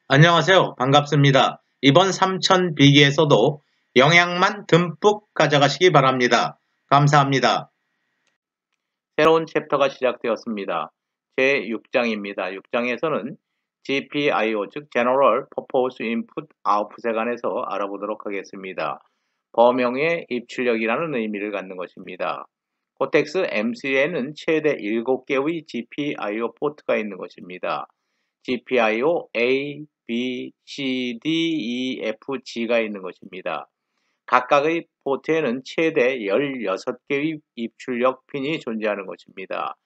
안녕하세요. 반갑습니다. 이번 3000 비기에서도 영양만 듬뿍 가져가시기 바랍니다. 감사합니다. 새로운 챕터가 시작되었습니다. 제6장입니다. 6장에서는 GPIO 즉 General Purpose Input Output에 관해서 알아보도록 하겠습니다. 범용의 입출력이라는 의미를 갖는 것입니다. 코텍스 M3에는 최대 7개의 GPIO 포트가 있는 것입니다. GPIO A, B, C, D, E, F, G가 있는 것입니다. 각각의 포트에는 최대 16개의 입출력 핀이 존재하는 것입니다.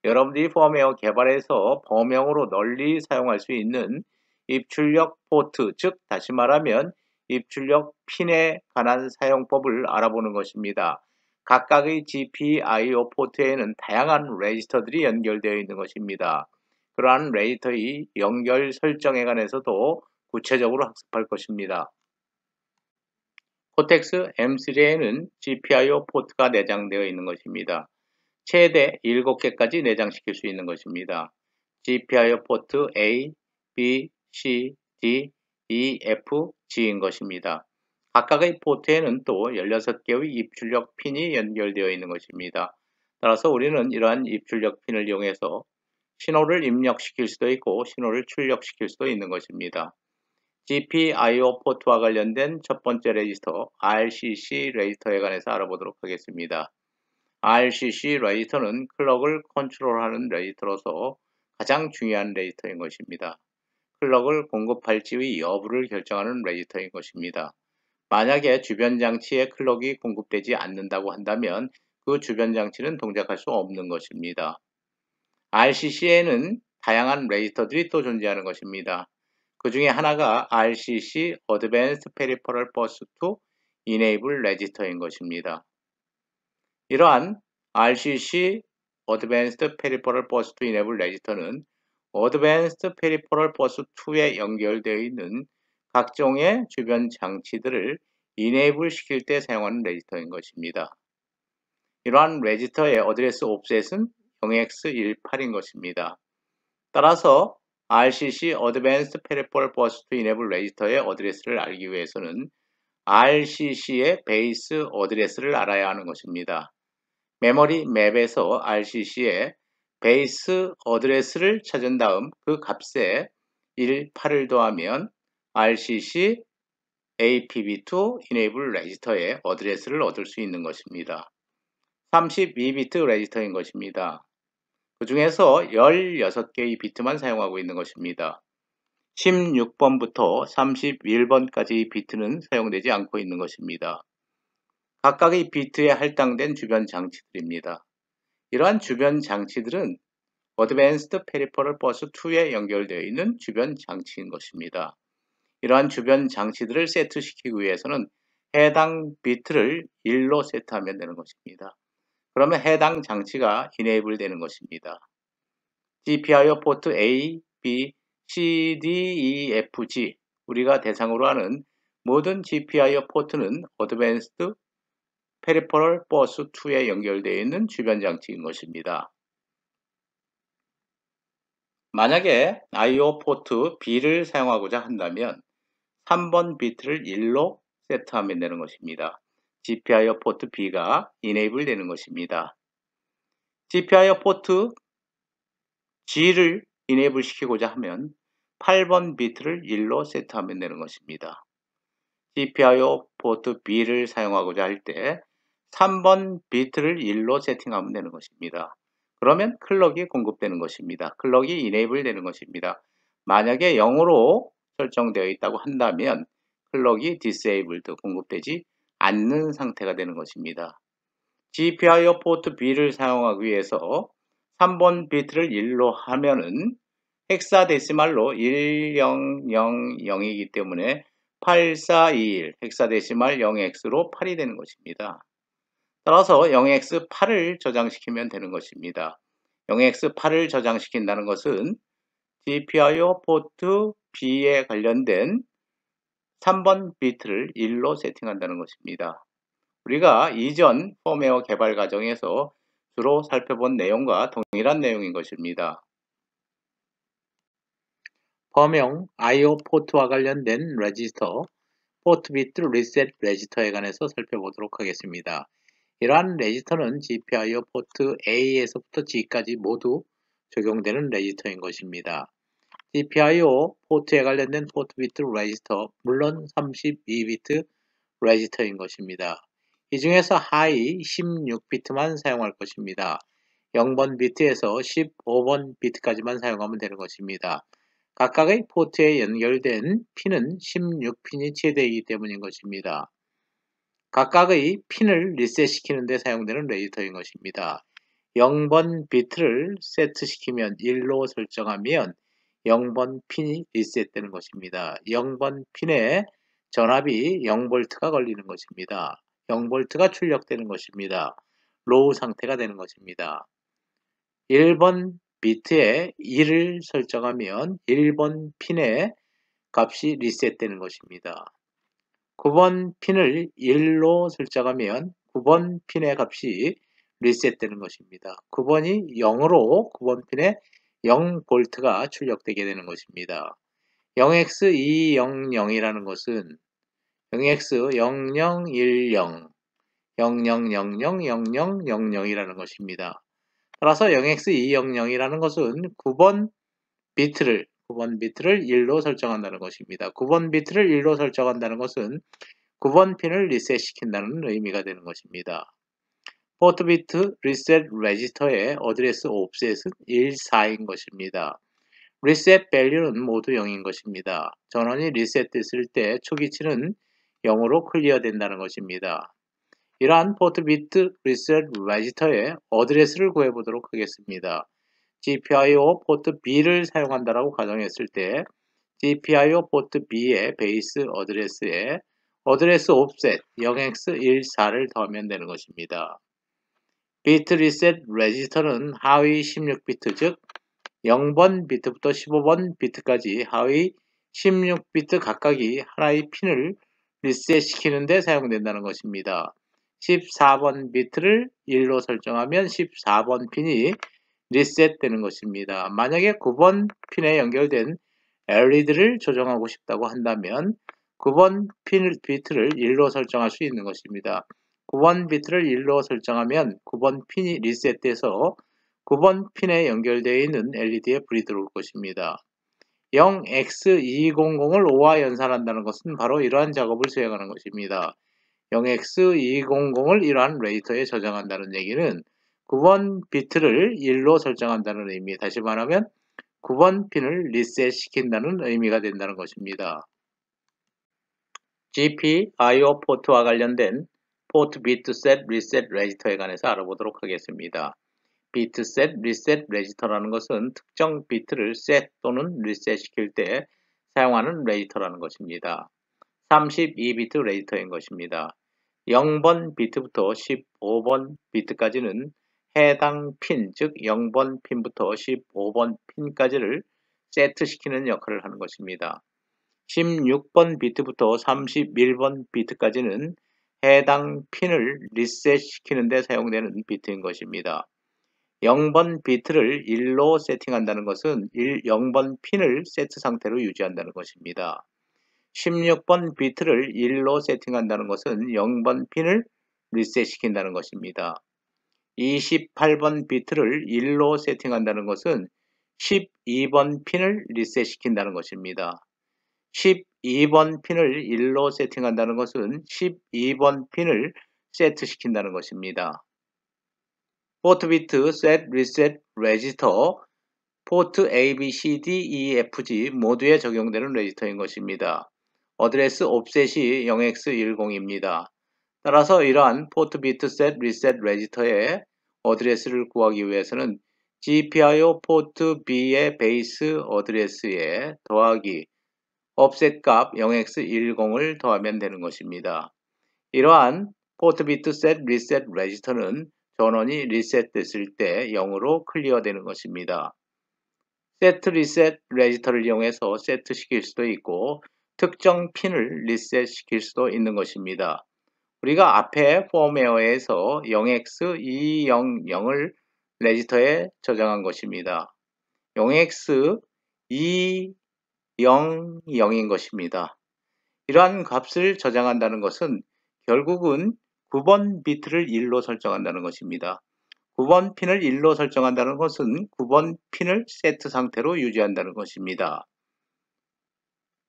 여러분들이 펌웨어 개발해서 범용으로 널리 사용할 수 있는 입출력 포트, 즉 다시 말하면 입출력 핀에 관한 사용법을 알아보는 것입니다. 각각의 GPIO 포트에는 다양한 레지스터들이 연결되어 있는 것입니다. 그러한 레지스터의 연결 설정에 관해서도 구체적으로 학습할 것입니다. 코텍스 M3에는 GPIO 포트가 내장되어 있는 것입니다. 최대 7개까지 내장시킬 수 있는 것입니다. GPIO 포트 A, B, C, D, E, F, G인 것입니다. 각각의 포트에는 또 16개의 입출력 핀이 연결되어 있는 것입니다. 따라서 우리는 이러한 입출력 핀을 이용해서 신호를 입력시킬 수도 있고 신호를 출력시킬 수도 있는 것입니다. GPIO 포트와 관련된 첫 번째 레지스터 RCC 레지스터에 관해서 알아보도록 하겠습니다. RCC 레지스터는 클럭을 컨트롤하는 레지스터로서 가장 중요한 레지스터인 것입니다. 클럭을 공급할지의 여부를 결정하는 레지스터인 것입니다. 만약에 주변 장치에 클럭이 공급되지 않는다고 한다면 그 주변 장치는 동작할 수 없는 것입니다. RCC에는 다양한 레지스터들이 또 존재하는 것입니다. 그 중에 하나가 RCC Advanced Peripheral Bus to Enable Register인 것입니다. 이러한 RCC Advanced Peripheral Bus to Enable Register는 Advanced Peripheral Bus 2에 연결되어 있는 각종의 주변 장치들을 Enable 시킬 때 사용하는 레지스터인 것입니다. 이러한 레지스터의 어드레스 옵셋은 0x18인 것입니다. 따라서 RCC Advanced Peripheral Bus to Enable 레지스터의 어드레스를 알기 위해서는 RCC의 베이스 어드레스를 알아야 하는 것입니다. 메모리 맵에서 RCC의 베이스 어드레스를 찾은 다음 그 값에 18을 더하면 RCC APB2 Enable 레지스터의 어드레스를 얻을 수 있는 것입니다. 32비트 레지스터인 것입니다. 그 중에서 16개의 비트만 사용하고 있는 것입니다. 16번부터 31번까지의 비트는 사용되지 않고 있는 것입니다. 각각의 비트에 할당된 주변 장치들입니다. 이러한 주변 장치들은 Advanced Peripheral Bus 2에 연결되어 있는 주변 장치인 것입니다. 이러한 주변 장치들을 세트시키기 위해서는 해당 비트를 1로 세트하면 되는 것입니다. 그러면 해당 장치가 enable 되는 것입니다. GPIO 포트 A, B, C, D, E, F, G 우리가 대상으로 하는 모든 GPIO 포트는 Advanced Peripheral Bus 2에 연결되어 있는 주변 장치인 것입니다. 만약에 IO 포트 B를 사용하고자 한다면 3번 비트를 1로 세트하면 되는 것입니다. GPIO 포트 B가 enable 되는 것입니다. GPIO 포트 G를 enable 시키고자 하면 8번 비트를 1로 세트하면 되는 것입니다. GPIO 포트 B를 사용하고자 할 때 3번 비트를 1로 세팅하면 되는 것입니다. 그러면 클럭이 공급되는 것입니다. 클럭이 enable 되는 것입니다. 만약에 0으로 설정되어 있다고 한다면 클럭이 disabled 공급되지 않는 상태가 되는 것입니다. GPIO 포트 B를 사용하기 위해서 3번 비트를 1로 하면은 헥사데시말로 1000이기 때문에 8421 헥사데시말 0x로 8이 되는 것입니다. 따라서 0x8을 저장시키면 되는 것입니다. 0x8을 저장시킨다는 것은 GPIO 포트 B에 관련된 3번 비트를 1로 세팅한다는 것입니다. 우리가 이전 펌웨어 개발 과정에서 주로 살펴본 내용과 동일한 내용인 것입니다. 범용 I/O 포트와 관련된 레지스터, 포트 비트 리셋 레지스터에 관해서 살펴보도록 하겠습니다. 이러한 레지스터는 GPIO 포트 A에서부터 G까지 모두 적용되는 레지스터인 것입니다. GPIO 포트에 관련된 포트 비트 레지스터, 물론 32비트 레지스터인 것입니다. 이 중에서 하위 16비트만 사용할 것입니다. 0번 비트에서 15번 비트까지만 사용하면 되는 것입니다. 각각의 포트에 연결된 핀은 16핀이 최대이기 때문인 것입니다. 각각의 핀을 리셋시키는 데 사용되는 레지스터인 것입니다. 0번 비트를 세트시키면 1로 설정하면 0번 핀이 리셋되는 것입니다. 0번 핀에 전압이 0V가 걸리는 것입니다. 0V가 출력되는 것입니다. 로우 상태가 되는 것입니다. 1번 비트에 1을 설정하면 1번 핀의 값이 리셋되는 것입니다. 9번 핀을 1로 설정하면 9번 핀의 값이 리셋되는 것입니다. 9번이 0으로 9번 핀에 0V가 출력되게 되는 것입니다. 0x200이라는 것은 0x0010 000000이라는 것입니다. 따라서 0x200이라는 것은 9번 비트를 1로 설정한다는 것입니다. 9번 비트를 1로 설정한다는 것은 9번 핀을 리셋시킨다는 의미가 되는 것입니다. 포트 비트 리셋 레지스터의 어드레스 옵셋은 14인 것입니다. 리셋 밸류는 모두 0인 것입니다. 전원이 리셋됐을 때 초기치는 0으로 클리어 된다는 것입니다. 이러한 포트 비트 리셋 레지스터의 어드레스를 구해보도록 하겠습니다. GPIO 포트 B를 사용한다라고 가정했을 때 GPIO 포트 B의 베이스 어드레스에 어드레스 옵셋 0x14를 더하면 되는 것입니다. 비트 리셋 레지스터는 하위 16비트 즉 0번 비트부터 15번 비트까지 하위 16비트 각각이 하나의 핀을 리셋시키는 데 사용된다는 것입니다. 14번 비트를 1로 설정하면 14번 핀이 리셋되는 것입니다. 만약에 9번 핀에 연결된 LED를 조정하고 싶다고 한다면 9번 비트를 1로 설정할 수 있는 것입니다. 9번 비트를 1로 설정하면 9번 핀이 리셋돼서 9번 핀에 연결되어 있는 LED에 불이 들어올 것입니다. 0x200을 5와 연산한다는 것은 바로 이러한 작업을 수행하는 것입니다. 0x200을 이러한 레지스터에 저장한다는 얘기는 9번 비트를 1로 설정한다는 의미, 다시 말하면 9번 핀을 리셋시킨다는 의미가 된다는 것입니다. GPIO 포트와 관련된 포트 비트 셋 리셋 레지스터에 관해서 알아보도록 하겠습니다. 비트 셋 리셋 레지스터라는 것은 특정 비트를 셋 또는 리셋 시킬 때 사용하는 레지스터라는 것입니다. 32비트 레지스터인 것입니다. 0번 비트부터 15번 비트까지는 해당 핀, 즉 0번 핀부터 15번 핀까지를 세트시키는 역할을 하는 것입니다. 16번 비트부터 31번 비트까지는 해당 핀을 리셋시키는 데 사용되는 비트인 것입니다. 0번 비트를 1로 세팅한다는 것은 0번 핀을 세트 상태로 유지한다는 것입니다. 16번 비트를 1로 세팅한다는 것은 0번 핀을 리셋시킨다는 것입니다. 28번 비트를 1로 세팅한다는 것은 12번 핀을 리셋시킨다는 것입니다. 12번 핀을 1로 세팅한다는 것은 12번 핀을 세트시킨다는 것입니다. 포트 비트 셋 리셋 레지스터 포트 A, B, C, D, E, F, G 모두에 적용되는 레지스터인 것입니다. 어드레스 옵셋이 0x10입니다. 따라서 이러한 포트 비트 셋 리셋 레지스터의 어드레스를 구하기 위해서는 GPIO 포트 B의 베이스 어드레스에 더하기 옵셋 값 0x10을 더하면 되는 것입니다. 이러한 포트 비트 셋 리셋 레지스터는 전원이 리셋됐을 때 0으로 클리어되는 것입니다. 세트 리셋 레지스터를 이용해서 세트시킬 수도 있고 특정 핀을 리셋시킬 수도 있는 것입니다. 우리가 앞에 펌웨어에서 0x200을 레지스터에 저장한 것입니다. 0x200 0, 0인 것입니다. 이러한 값을 저장한다는 것은 결국은 9번 비트를 1로 설정한다는 것입니다. 9번 핀을 1로 설정한다는 것은 9번 핀을 세트 상태로 유지한다는 것입니다.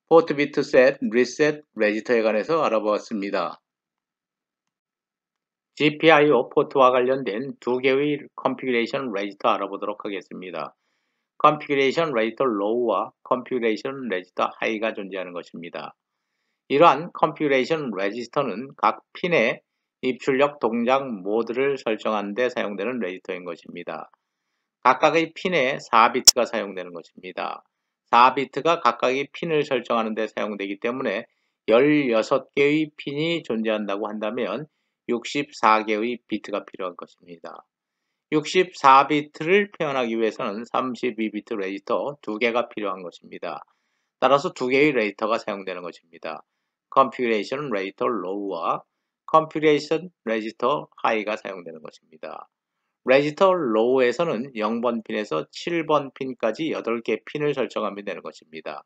포트 비트 셋, 리셋, 레지터에 관해서 알아보았습니다. GPIO 포트와 관련된 두 개의 컨피그레이션 레지터 알아보도록 하겠습니다. 컨피그레이션 레지터 로우와 컨피그레이션 레지터 하이가 존재하는 것입니다. 이러한 컨피그레이션 레지스터는 각 핀의 입출력 동작 모드를 설정하는 데 사용되는 레지스터인 것입니다. 각각의 핀에 4비트가 사용되는 것입니다. 4비트가 각각의 핀을 설정하는 데 사용되기 때문에 16개의 핀이 존재한다고 한다면 64개의 비트가 필요한 것입니다. 64비트를 표현하기 위해서는 32비트 레지스터 2개가 필요한 것입니다. 따라서 2개의 레지스터가 사용되는 것입니다. 컨피그레이션 레지스터 로우와 컨피그레이션 레지스터 하이가 사용되는 것입니다. 레지스터 로우에서는 0번 핀에서 7번 핀까지 8개 핀을 설정하면 되는 것입니다.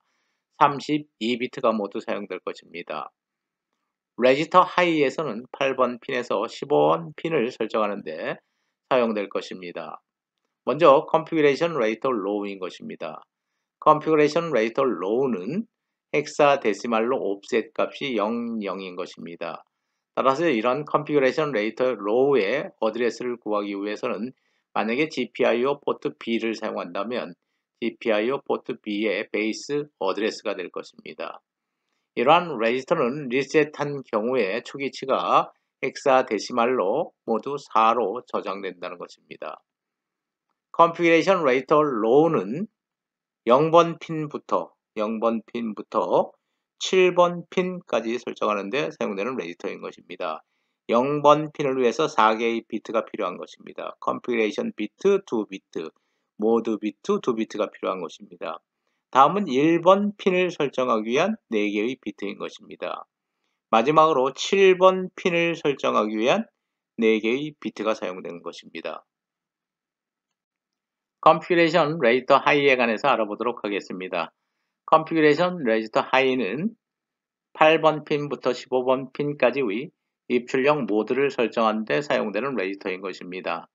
32비트가 모두 사용될 것입니다. 레지스터 하이에서는 8번 핀에서 15번 핀을 설정하는데 사용될 것입니다. 먼저 컨피그레이션 레지스터 로우인 것입니다. 컨피그레이션 레지스터 로우는 헥사데시말로 옵셋 값이 00인 것입니다. 따라서 이런 컨피그레이션 레지스터 로우의 어드레스를 구하기 위해서는 만약에 GPIO 포트 B를 사용한다면 GPIO 포트 B의 베이스 어드레스가 될 것입니다. 이러한 레지스터는 리셋한 경우에 초기치가 헥사데시말로 모두 4로 저장된다는 것입니다. 컨피그레이션 레지스터 로우는 0번 핀부터 7번 핀까지 설정하는 데 사용되는 레지스터인 것입니다. 0번 핀을 위해서 4개의 비트가 필요한 것입니다. 컨피그레이션 비트 2비트, 모드 비트 2비트가 필요한 것입니다. 다음은 1번 핀을 설정하기 위한 4개의 비트인 것입니다. 마지막으로 7번 핀을 설정하기 위한 4개의 비트가 사용되는 것입니다. 컨피그레이션 레지스터 하이에 관해서 알아보도록 하겠습니다. 컨피그레이션 레지스터 하이는 8번 핀부터 15번 핀까지의 입출력 모드를 설정하는 데 사용되는 레지스터인 것입니다.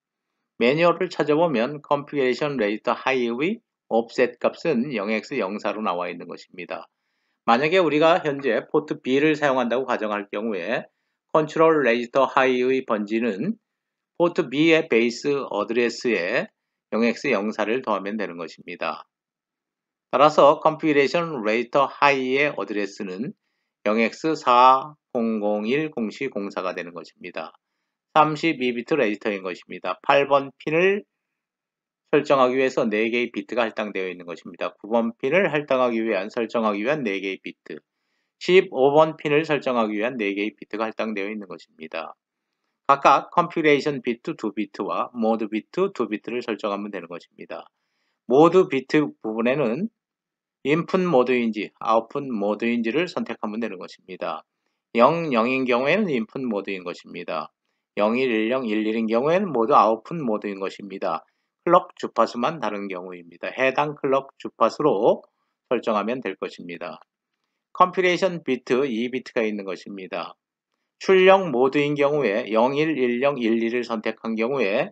매뉴얼을 찾아보면 컨피그레이션 레지스터 하이의 옵셋 값은 0x04로 나와 있는 것입니다. 만약에 우리가 현재 포트 B를 사용한다고 가정할 경우에 컨트롤 레지스터 하이의 번지는 포트 B의 베이스 어드레스에 0x04를 더하면 되는 것입니다. 따라서 컨피그레이션 레지스터 하이의 어드레스는 0x400104가 되는 것입니다. 32비트 레지스터인 것입니다. 8번 핀을 설정하기 위해서 4개의 비트가 할당되어 있는 것입니다. 9번 핀을 설정하기 위한 4개의 비트, 15번 핀을 설정하기 위한 4개의 비트가 할당되어 있는 것입니다. 각각 컨피그레이션 비트 2비트와 모드 비트 2비트를 설정하면 되는 것입니다. 모드 비트 부분에는 인풋 모드인지 아웃풋 모드인지를 선택하면 되는 것입니다. 0, 0인 경우에는 인풋 모드인 것입니다. 01, 10, 11인 경우에는 모두 아웃풋 모드인 것입니다. 클럭 주파수만 다른 경우입니다. 해당 클럭 주파수로 설정하면 될 것입니다. 컨피그레이션 비트 2비트가 있는 것입니다. 출력 모드인 경우에 01, 10, 11을 선택한 경우에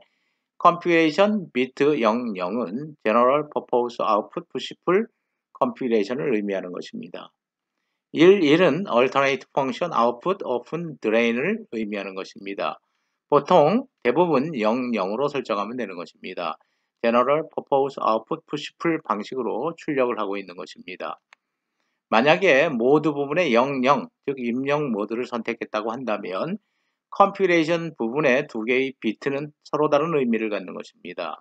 컨피그레이션 비트 00은 General Purpose Output Push-Pull 컨피그레이션을 의미하는 것입니다. 11은 Alternate Function Output Open Drain을 의미하는 것입니다. 보통 대부분 00으로 설정하면 되는 것입니다. General Purpose Output Push-Pull 방식으로 출력을 하고 있는 것입니다. 만약에 모드 부분에 00, 즉 입력 모드를 선택했다고 한다면 컨피그레이션 부분의 2개의 비트는 서로 다른 의미를 갖는 것입니다.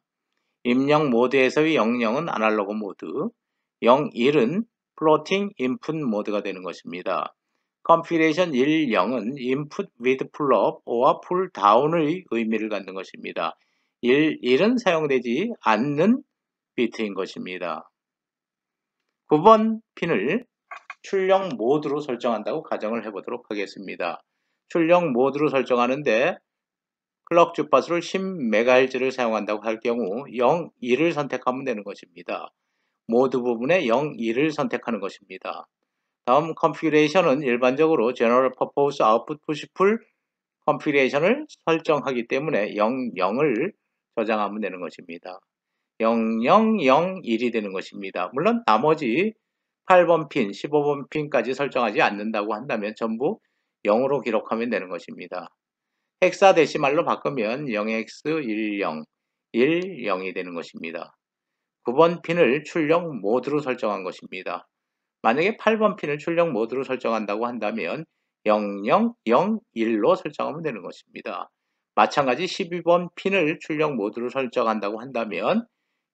입력 모드에서의 00은 아날로그 모드, 01은 플로팅 인풋 모드가 되는 것입니다. 컨피그레이션 10은 input with pull up or pull down의 의미를 갖는 것입니다. 11은 사용되지 않는 비트인 것입니다. 9번 핀을 출력 모드로 설정한다고 가정을 해보도록 하겠습니다. 출력 모드로 설정하는데 클럭 주파수를 10MHz를 사용한다고 할 경우 0, 1을 선택하면 되는 것입니다. 모드 부분에 0, 2를 선택하는 것입니다. 다음 컨피그레이션은 일반적으로 General Purpose Output Push-Pull 컨피그레이션을 설정하기 때문에 0, 0을 저장하면 되는 것입니다. 0, 0, 0, 1이 되는 것입니다. 물론 나머지 8번 핀, 15번 핀까지 설정하지 않는다고 한다면 전부 0으로 기록하면 되는 것입니다. 헥사데시말로 바꾸면 0x10, 10이 되는 것입니다. 9번 핀을 출력 모드로 설정한 것입니다. 만약에 8번 핀을 출력 모드로 설정한다고 한다면 0001로 설정하면 되는 것입니다. 마찬가지 12번 핀을 출력 모드로 설정한다고 한다면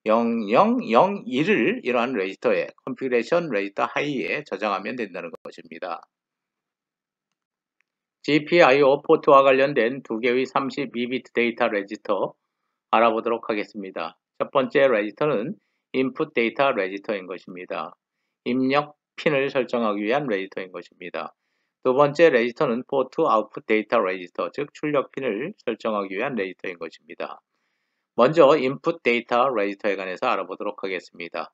0001을 이러한 레지스터에 컨피그레이션 레지스터 하이에 저장하면 된다는 것입니다. GPIO 포트와 관련된 두 개의 32비트 데이터 레지스터 알아보도록 하겠습니다. 첫 번째 레지스터는 인풋 데이터 레지스터인 것입니다. 입력 핀을 설정하기 위한 레지스터인 것입니다. 두 번째 레지스터는 포트 아웃풋 데이터 레지스터, 즉 출력 핀을 설정하기 위한 레지스터인 것입니다. 먼저 인풋 데이터 레지스터에 관해서 알아보도록 하겠습니다.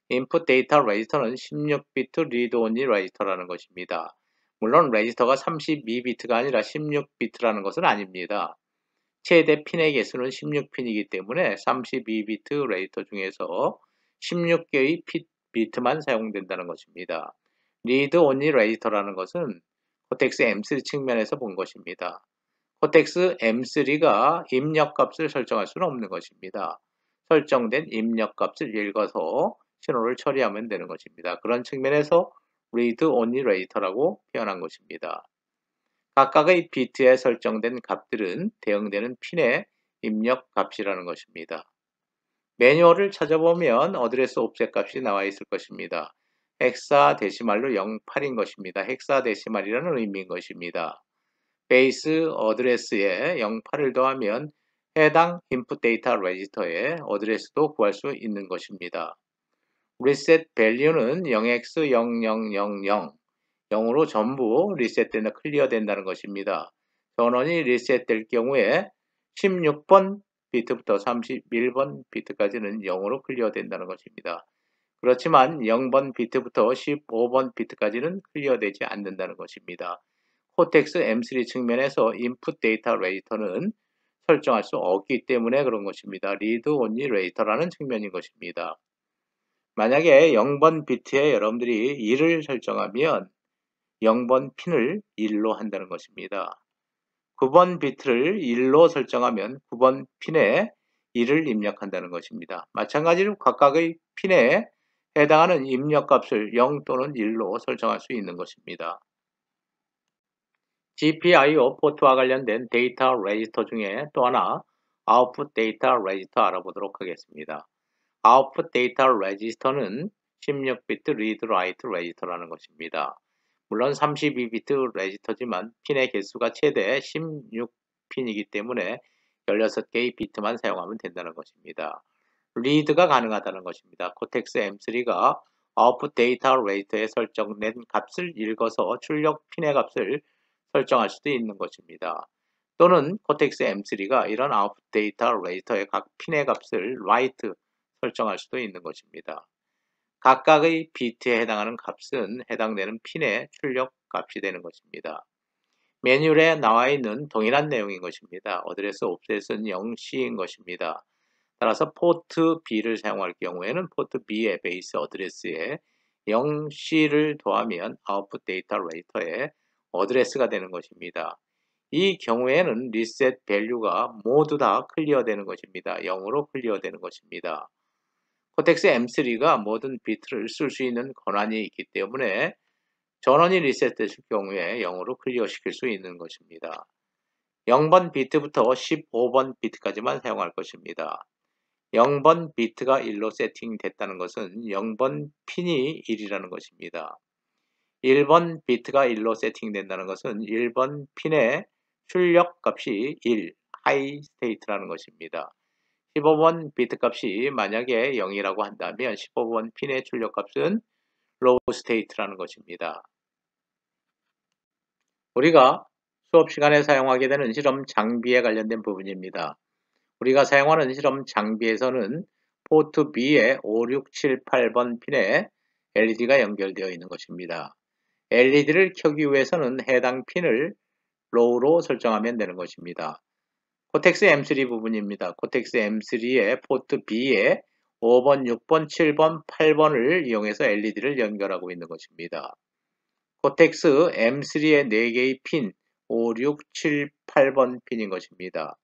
인풋 데이터 레지스터는 16비트 리드 온리 레지스터라는 것입니다. 물론 레지스터가 32비트가 아니라 16비트라는 것은 아닙니다. 최대 핀의 개수는 16핀이기 때문에 32비트 레지스터 중에서 16개의 비트만 사용된다는 것입니다. 리드 온리 레지스터라는 것은 코텍스 M3 측면에서 본 것입니다. 코텍스 M3가 입력값을 설정할 수는 없는 것입니다. 설정된 입력값을 읽어서 신호를 처리하면 되는 것입니다. 그런 측면에서 read only 레지스터라고 표현한 것입니다. 각각의 비트에 설정된 값들은 대응되는 핀의 입력 값이라는 것입니다. 매뉴얼을 찾아보면 어드레스 옵셋 값이 나와 있을 것입니다. 헥사데시말로 08인 것입니다. 헥사데시말이라는 의미인 것입니다. 베이스 어드레스에 08을 더하면 해당 인풋 데이터 레지스터의 어드레스도 구할 수 있는 것입니다. 리셋 밸류는 0x0000 0으로 전부 리셋된다, 클리어 된다는 것입니다. 전원이 리셋될 경우에 16번 비트부터 31번 비트까지는 0으로 클리어 된다는 것입니다. 그렇지만 0번 비트부터 15번 비트까지는 클리어 되지 않는다는 것입니다. 코텍스 M3 측면에서 인풋 데이터 레지스터는 설정할 수 없기 때문에 그런 것입니다. 리드 온리 레지스터라는 측면인 것입니다. 만약에 0번 비트에 여러분들이 1을 설정하면 0번 핀을 1로 한다는 것입니다. 9번 비트를 1로 설정하면 9번 핀에 1을 입력한다는 것입니다. 마찬가지로 각각의 핀에 해당하는 입력값을 0 또는 1로 설정할 수 있는 것입니다. GPIO 포트와 관련된 데이터 레지스터 중에 또 하나 아웃풋 데이터 레지스터 알아보도록 하겠습니다. 아웃풋 데이터 레지스터는 16비트 리드 라이트 레지스터라는 것입니다. 물론 32비트 레지스터지만 핀의 개수가 최대 16핀이기 때문에 16개의 비트만 사용하면 된다는 것입니다. 리드가 가능하다는 것입니다. 코텍스 M3가 아웃풋 데이터 레지스터에 설정된 값을 읽어서 출력 핀의 값을 설정할 수도 있는 것입니다. 또는 코텍스 M3가 이런 아웃풋 데이터 레지스터의 각 핀의 값을 write 설정할 수도 있는 것입니다. 각각의 비트에 해당하는 값은 해당되는 핀의 출력 값이 되는 것입니다. 매뉴얼에 나와 있는 동일한 내용인 것입니다. 어드레스 옵셋은 0C인 것입니다. 따라서 포트 B를 사용할 경우에는 포트 B의 베이스 어드레스에 0C를 더하면 아웃풋 데이터 레지스터에 어드레스가 되는 것입니다. 이 경우에는 리셋 밸류가 모두 다 클리어 되는 것입니다. 0으로 클리어 되는 것입니다. 코텍스 M3가 모든 비트를 쓸 수 있는 권한이 있기 때문에 전원이 리셋됐을 경우에 0으로 클리어 시킬 수 있는 것입니다. 0번 비트부터 15번 비트까지만 사용할 것입니다. 0번 비트가 1로 세팅됐다는 것은 0번 핀이 1이라는 것입니다. 1번 비트가 1로 세팅된다는 것은 1번 핀의 출력 값이 1, 하이 스테이트라는 것입니다. 15번 비트 값이 만약에 0이라고 한다면 15번 핀의 출력 값은 로우 스테이트라는 것입니다. 우리가 수업 시간에 사용하게 되는 실험 장비에 관련된 부분입니다. 우리가 사용하는 실험 장비에서는 포트 B의 5, 6, 7, 8번 핀에 LED가 연결되어 있는 것입니다. LED를 켜기 위해서는 해당 핀을 low로 설정하면 되는 것입니다. 코텍스 M3 부분입니다. 코텍스 M3의 포트 B에 5번, 6번, 7번, 8번을 이용해서 LED를 연결하고 있는 것입니다. 코텍스 M3의 4개의 핀 5, 6, 7, 8번 핀인 것입니다.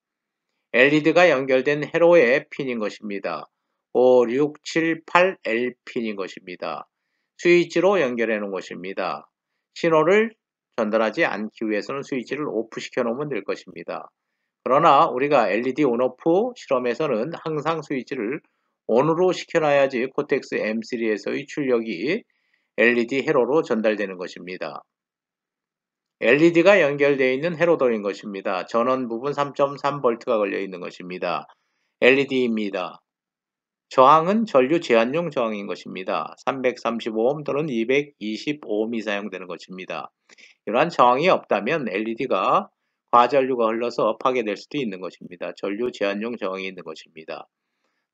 LED가 연결된 회로의 핀인 것입니다. 5, 6, 7, 8 L 핀인 것입니다. 스위치로 연결해 놓은 것입니다. 신호를 전달하지 않기 위해서는 스위치를 오프 시켜 놓으면 될 것입니다. 그러나 우리가 LED 온오프 실험에서는 항상 스위치를 ON으로 시켜놔야지 코텍스 M3에서의 출력이 LED 회로로 전달되는 것입니다. LED가 연결되어 있는 회로도인 것입니다. 전원 부분 3.3V가 걸려 있는 것입니다. LED입니다. 저항은 전류 제한용 저항인 것입니다. 335오hm 또는 225ohm이 사용되는 것입니다. 이러한 저항이 없다면 LED가 과전류가 흘러서 파괴될 수도 있는 것입니다. 전류 제한용 저항이 있는 것입니다.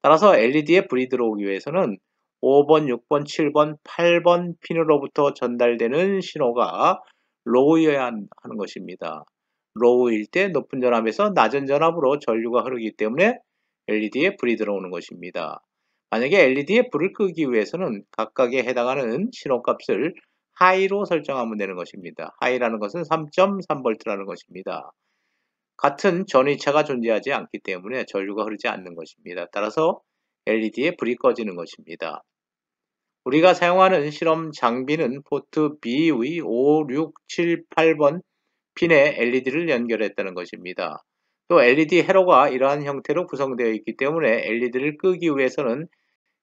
따라서 LED에 불이 들어오기 위해서는 5번, 6번, 7번, 8번 핀으로부터 전달되는 신호가 로우여야 하는 것입니다. 로우일 때 높은 전압에서 낮은 전압으로 전류가 흐르기 때문에 LED에 불이 들어오는 것입니다. 만약에 LED에 불을 끄기 위해서는 각각에 해당하는 신호값을 하이로 설정하면 되는 것입니다. 하이라는 것은 3.3V라는 것입니다. 같은 전위차가 존재하지 않기 때문에 전류가 흐르지 않는 것입니다. 따라서 LED에 불이 꺼지는 것입니다. 우리가 사용하는 실험 장비는 포트 B의 5, 6, 7, 8번 핀에 LED를 연결했다는 것입니다. 또 LED 회로가 이러한 형태로 구성되어 있기 때문에 LED를 끄기 위해서는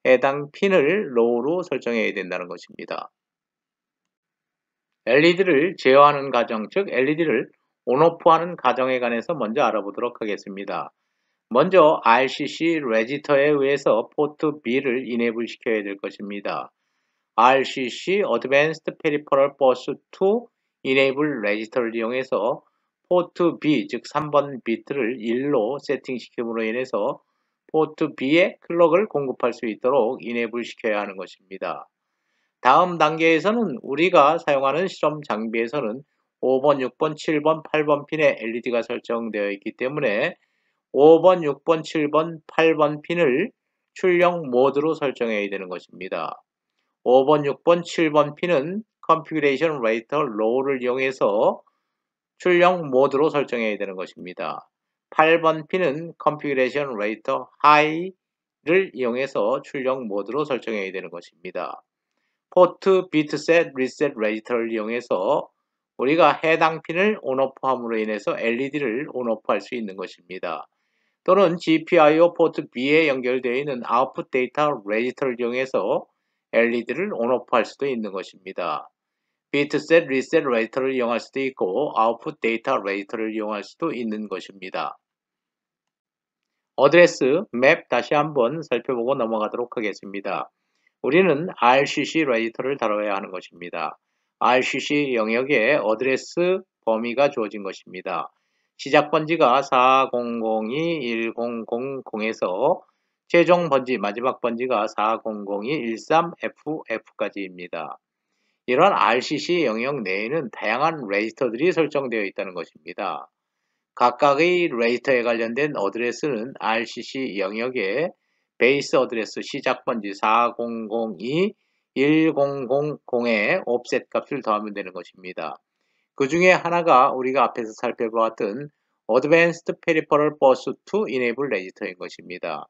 해당 핀을 low로 설정해야 된다는 것입니다. LED를 제어하는 과정, 즉 LED를 온오프하는 과정에 관해서 먼저 알아보도록 하겠습니다. 먼저 RCC 레지터에 의해서 포트 B를 이네이블 시켜야 될 것입니다. RCC Advanced Peripheral Bus to Enable Register를 이용해서 포트 B, 즉 3번 비트를 1로 세팅시킴으로 인해서 포트 B에 클럭을 공급할 수 있도록 이네이블 시켜야 하는 것입니다. 다음 단계에서는 우리가 사용하는 실험 장비에서는 5번, 6번, 7번, 8번 핀에 LED가 설정되어 있기 때문에 5번, 6번, 7번, 8번 핀을 출력 모드로 설정해야 되는 것입니다. 5번, 6번, 7번 핀은 Configuration Rater Low를 이용해서 출력 모드로 설정해야 되는 것입니다. 8번 핀은 Configuration Rater High를 이용해서 출력 모드로 설정해야 되는 것입니다. 포트 비트셋 리셋 레지터를 이용해서 우리가 해당 핀을 온오프함으로 인해서 LED를 온오프할 수 있는 것입니다. 또는 GPIO 포트 B에 연결되어 있는 아웃풋 데이터 레지터를 이용해서 LED를 온오프할 수도 있는 것입니다. 비트셋 리셋 레지터를 이용할 수도 있고 아웃풋 데이터 레지터를 이용할 수도 있는 것입니다. 어드레스 맵 다시 한번 살펴보고 넘어가도록 하겠습니다. 우리는 RCC 레지터를 다뤄야 하는 것입니다. RCC 영역에 어드레스 범위가 주어진 것입니다. 시작 번지가 40021000에서 최종 번지, 마지막 번지가 400213FF까지입니다. 이런 RCC 영역 내에는 다양한 레지터들이 설정되어 있다는 것입니다. 각각의 레지터에 관련된 어드레스는 RCC 영역에 베이스 어드레스 시작 번지 40021000에 옵셋 값을 더하면 되는 것입니다. 그 중에 하나가 우리가 앞에서 살펴보았던 Advanced Peripheral Bus to Enable Register인 것입니다.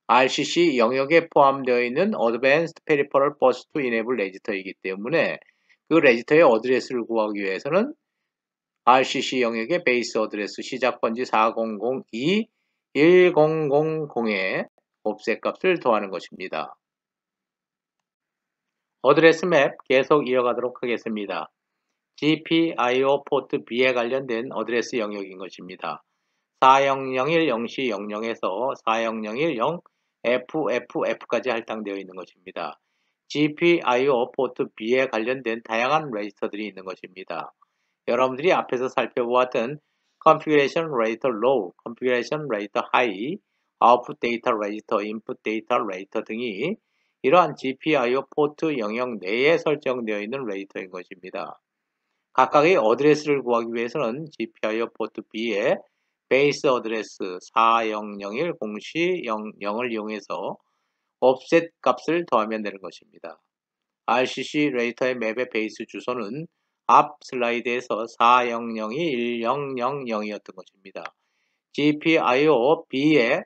RCC 영역에 포함되어 있는 Advanced Peripheral Bus to Enable Register이기 때문에 그 레지터의 어드레스를 구하기 위해서는 RCC 영역의 베이스 어드레스 시작 번지 40021000에 옵셋 값을 더하는 것입니다. 어드레스 맵 계속 이어가도록 하겠습니다. GPIO 포트 B에 관련된 어드레스 영역인 것입니다. 4001-0C00에서 4001-0FFF까지 할당되어 있는 것입니다. GPIO 포트 B에 관련된 다양한 레지스터들이 있는 것입니다. 여러분들이 앞에서 살펴보았던 Configuration Rater Low, Configuration Rater High, output data register, input data register 등이 이러한 GPIO 포트 영역 내에 설정되어 있는 레지스터인 것입니다. 각각의 어드레스를 구하기 위해서는 GPIO 포트 B의 베이스 어드레스 4001 공시 00을 이용해서 offset 값을 더하면 되는 것입니다. RCC 레지스터의 맵의 베이스 주소는 앞 슬라이드에서 400이 1000이었던 것입니다. GPIO B의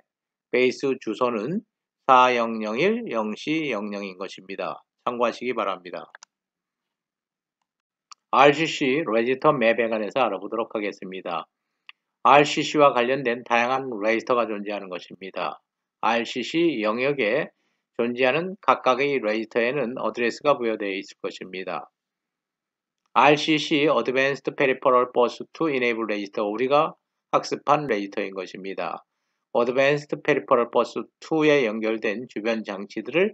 베이스 주소는 4001 0C00인 것입니다. 참고하시기 바랍니다. RCC 레지스터 맵에 관해서 알아보도록 하겠습니다. RCC와 관련된 다양한 레지스터가 존재하는 것입니다. RCC 영역에 존재하는 각각의 레지스터에는 어드레스가 부여되어 있을 것입니다. RCC Advanced Peripheral Bus to Enable Register, 우리가 학습한 레지스터인 것입니다. Advanced Peripheral Bus 2에 연결된 주변 장치들을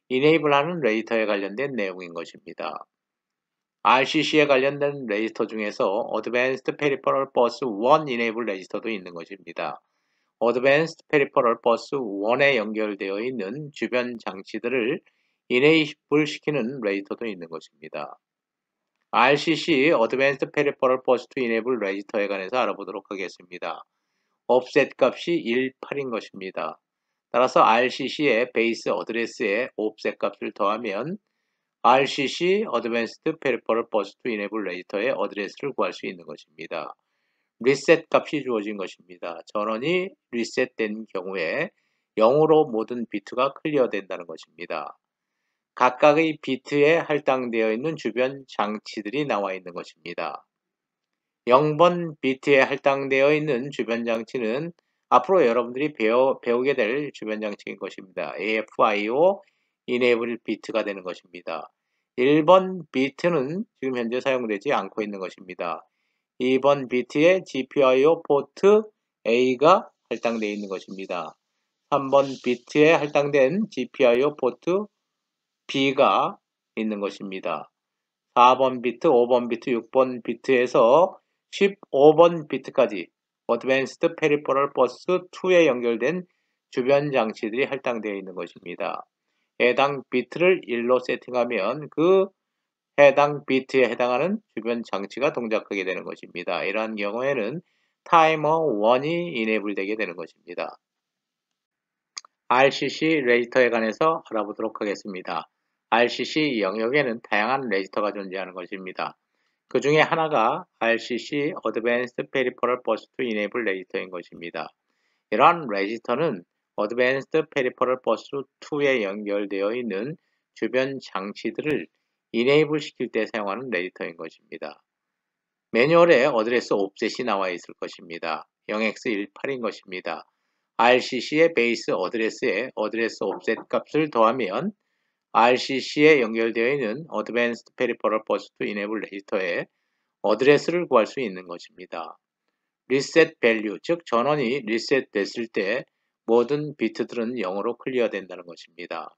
enable하는 레지스터에 관련된 내용인 것입니다. RCC에 관련된 레지스터 중에서 Advanced Peripheral Bus 1 Enable 레지스터도 있는 것입니다. Advanced Peripheral Bus 1에 연결되어 있는 주변 장치들을 enable 시키는 레지스터도 있는 것입니다. RCC Advanced Peripheral Bus to Enable 레지스터에 관해서 알아보도록 하겠습니다. offset 값이 18인 것입니다. 따라서 RCC의 베이스 어드레스에 offset 값을 더하면 RCC Advanced Peripheral Bus to Enable 레지스터의 어드레스를 구할 수 있는 것입니다. 리셋 값이 주어진 것입니다. 전원이 리셋된 경우에 0으로 모든 비트가 클리어된다는 것입니다. 각각의 비트에 할당되어 있는 주변 장치들이 나와 있는 것입니다. 0번 비트에 할당되어 있는 주변 장치는 앞으로 여러분들이 배우게 될 주변 장치인 것입니다. AFIO Enable 비트가 되는 것입니다. 1번 비트는 지금 현재 사용되지 않고 있는 것입니다. 2번 비트에 GPIO 포트 A가 할당되어 있는 것입니다. 3번 비트에 할당된 GPIO 포트 B가 있는 것입니다. 4번 비트, 5번 비트, 6번 비트에서 15번 비트까지 Advanced Peripheral Bus 2에 연결된 주변 장치들이 할당되어 있는 것입니다. 해당 비트를 1로 세팅하면 그 해당 비트에 해당하는 주변 장치가 동작하게 되는 것입니다. 이러한 경우에는 타이머 1이 enable 되게 되는 것입니다. RCC 레지스터에 관해서 알아보도록 하겠습니다. RCC 영역에는 다양한 레지스터가 존재하는 것입니다. 그 중에 하나가 RCC Advanced Peripheral Bus to Enable 레지스터인 것입니다. 이러한 레지스터는 Advanced Peripheral Bus 2에 연결되어 있는 주변 장치들을 enable 시킬 때 사용하는 레지스터인 것입니다. 매뉴얼에 어드레스 옵셋이 나와 있을 것입니다. 0x18인 것입니다. RCC의 베이스 어드레스에 어드레스 옵셋 값을 더하면 RCC에 연결되어 있는 Advanced Peripheral Bus to Enable 레지스터에 어드레스를 구할 수 있는 것입니다. 리셋 밸류, 즉 전원이 리셋 됐을 때 모든 비트들은 0으로 클리어 된다는 것입니다.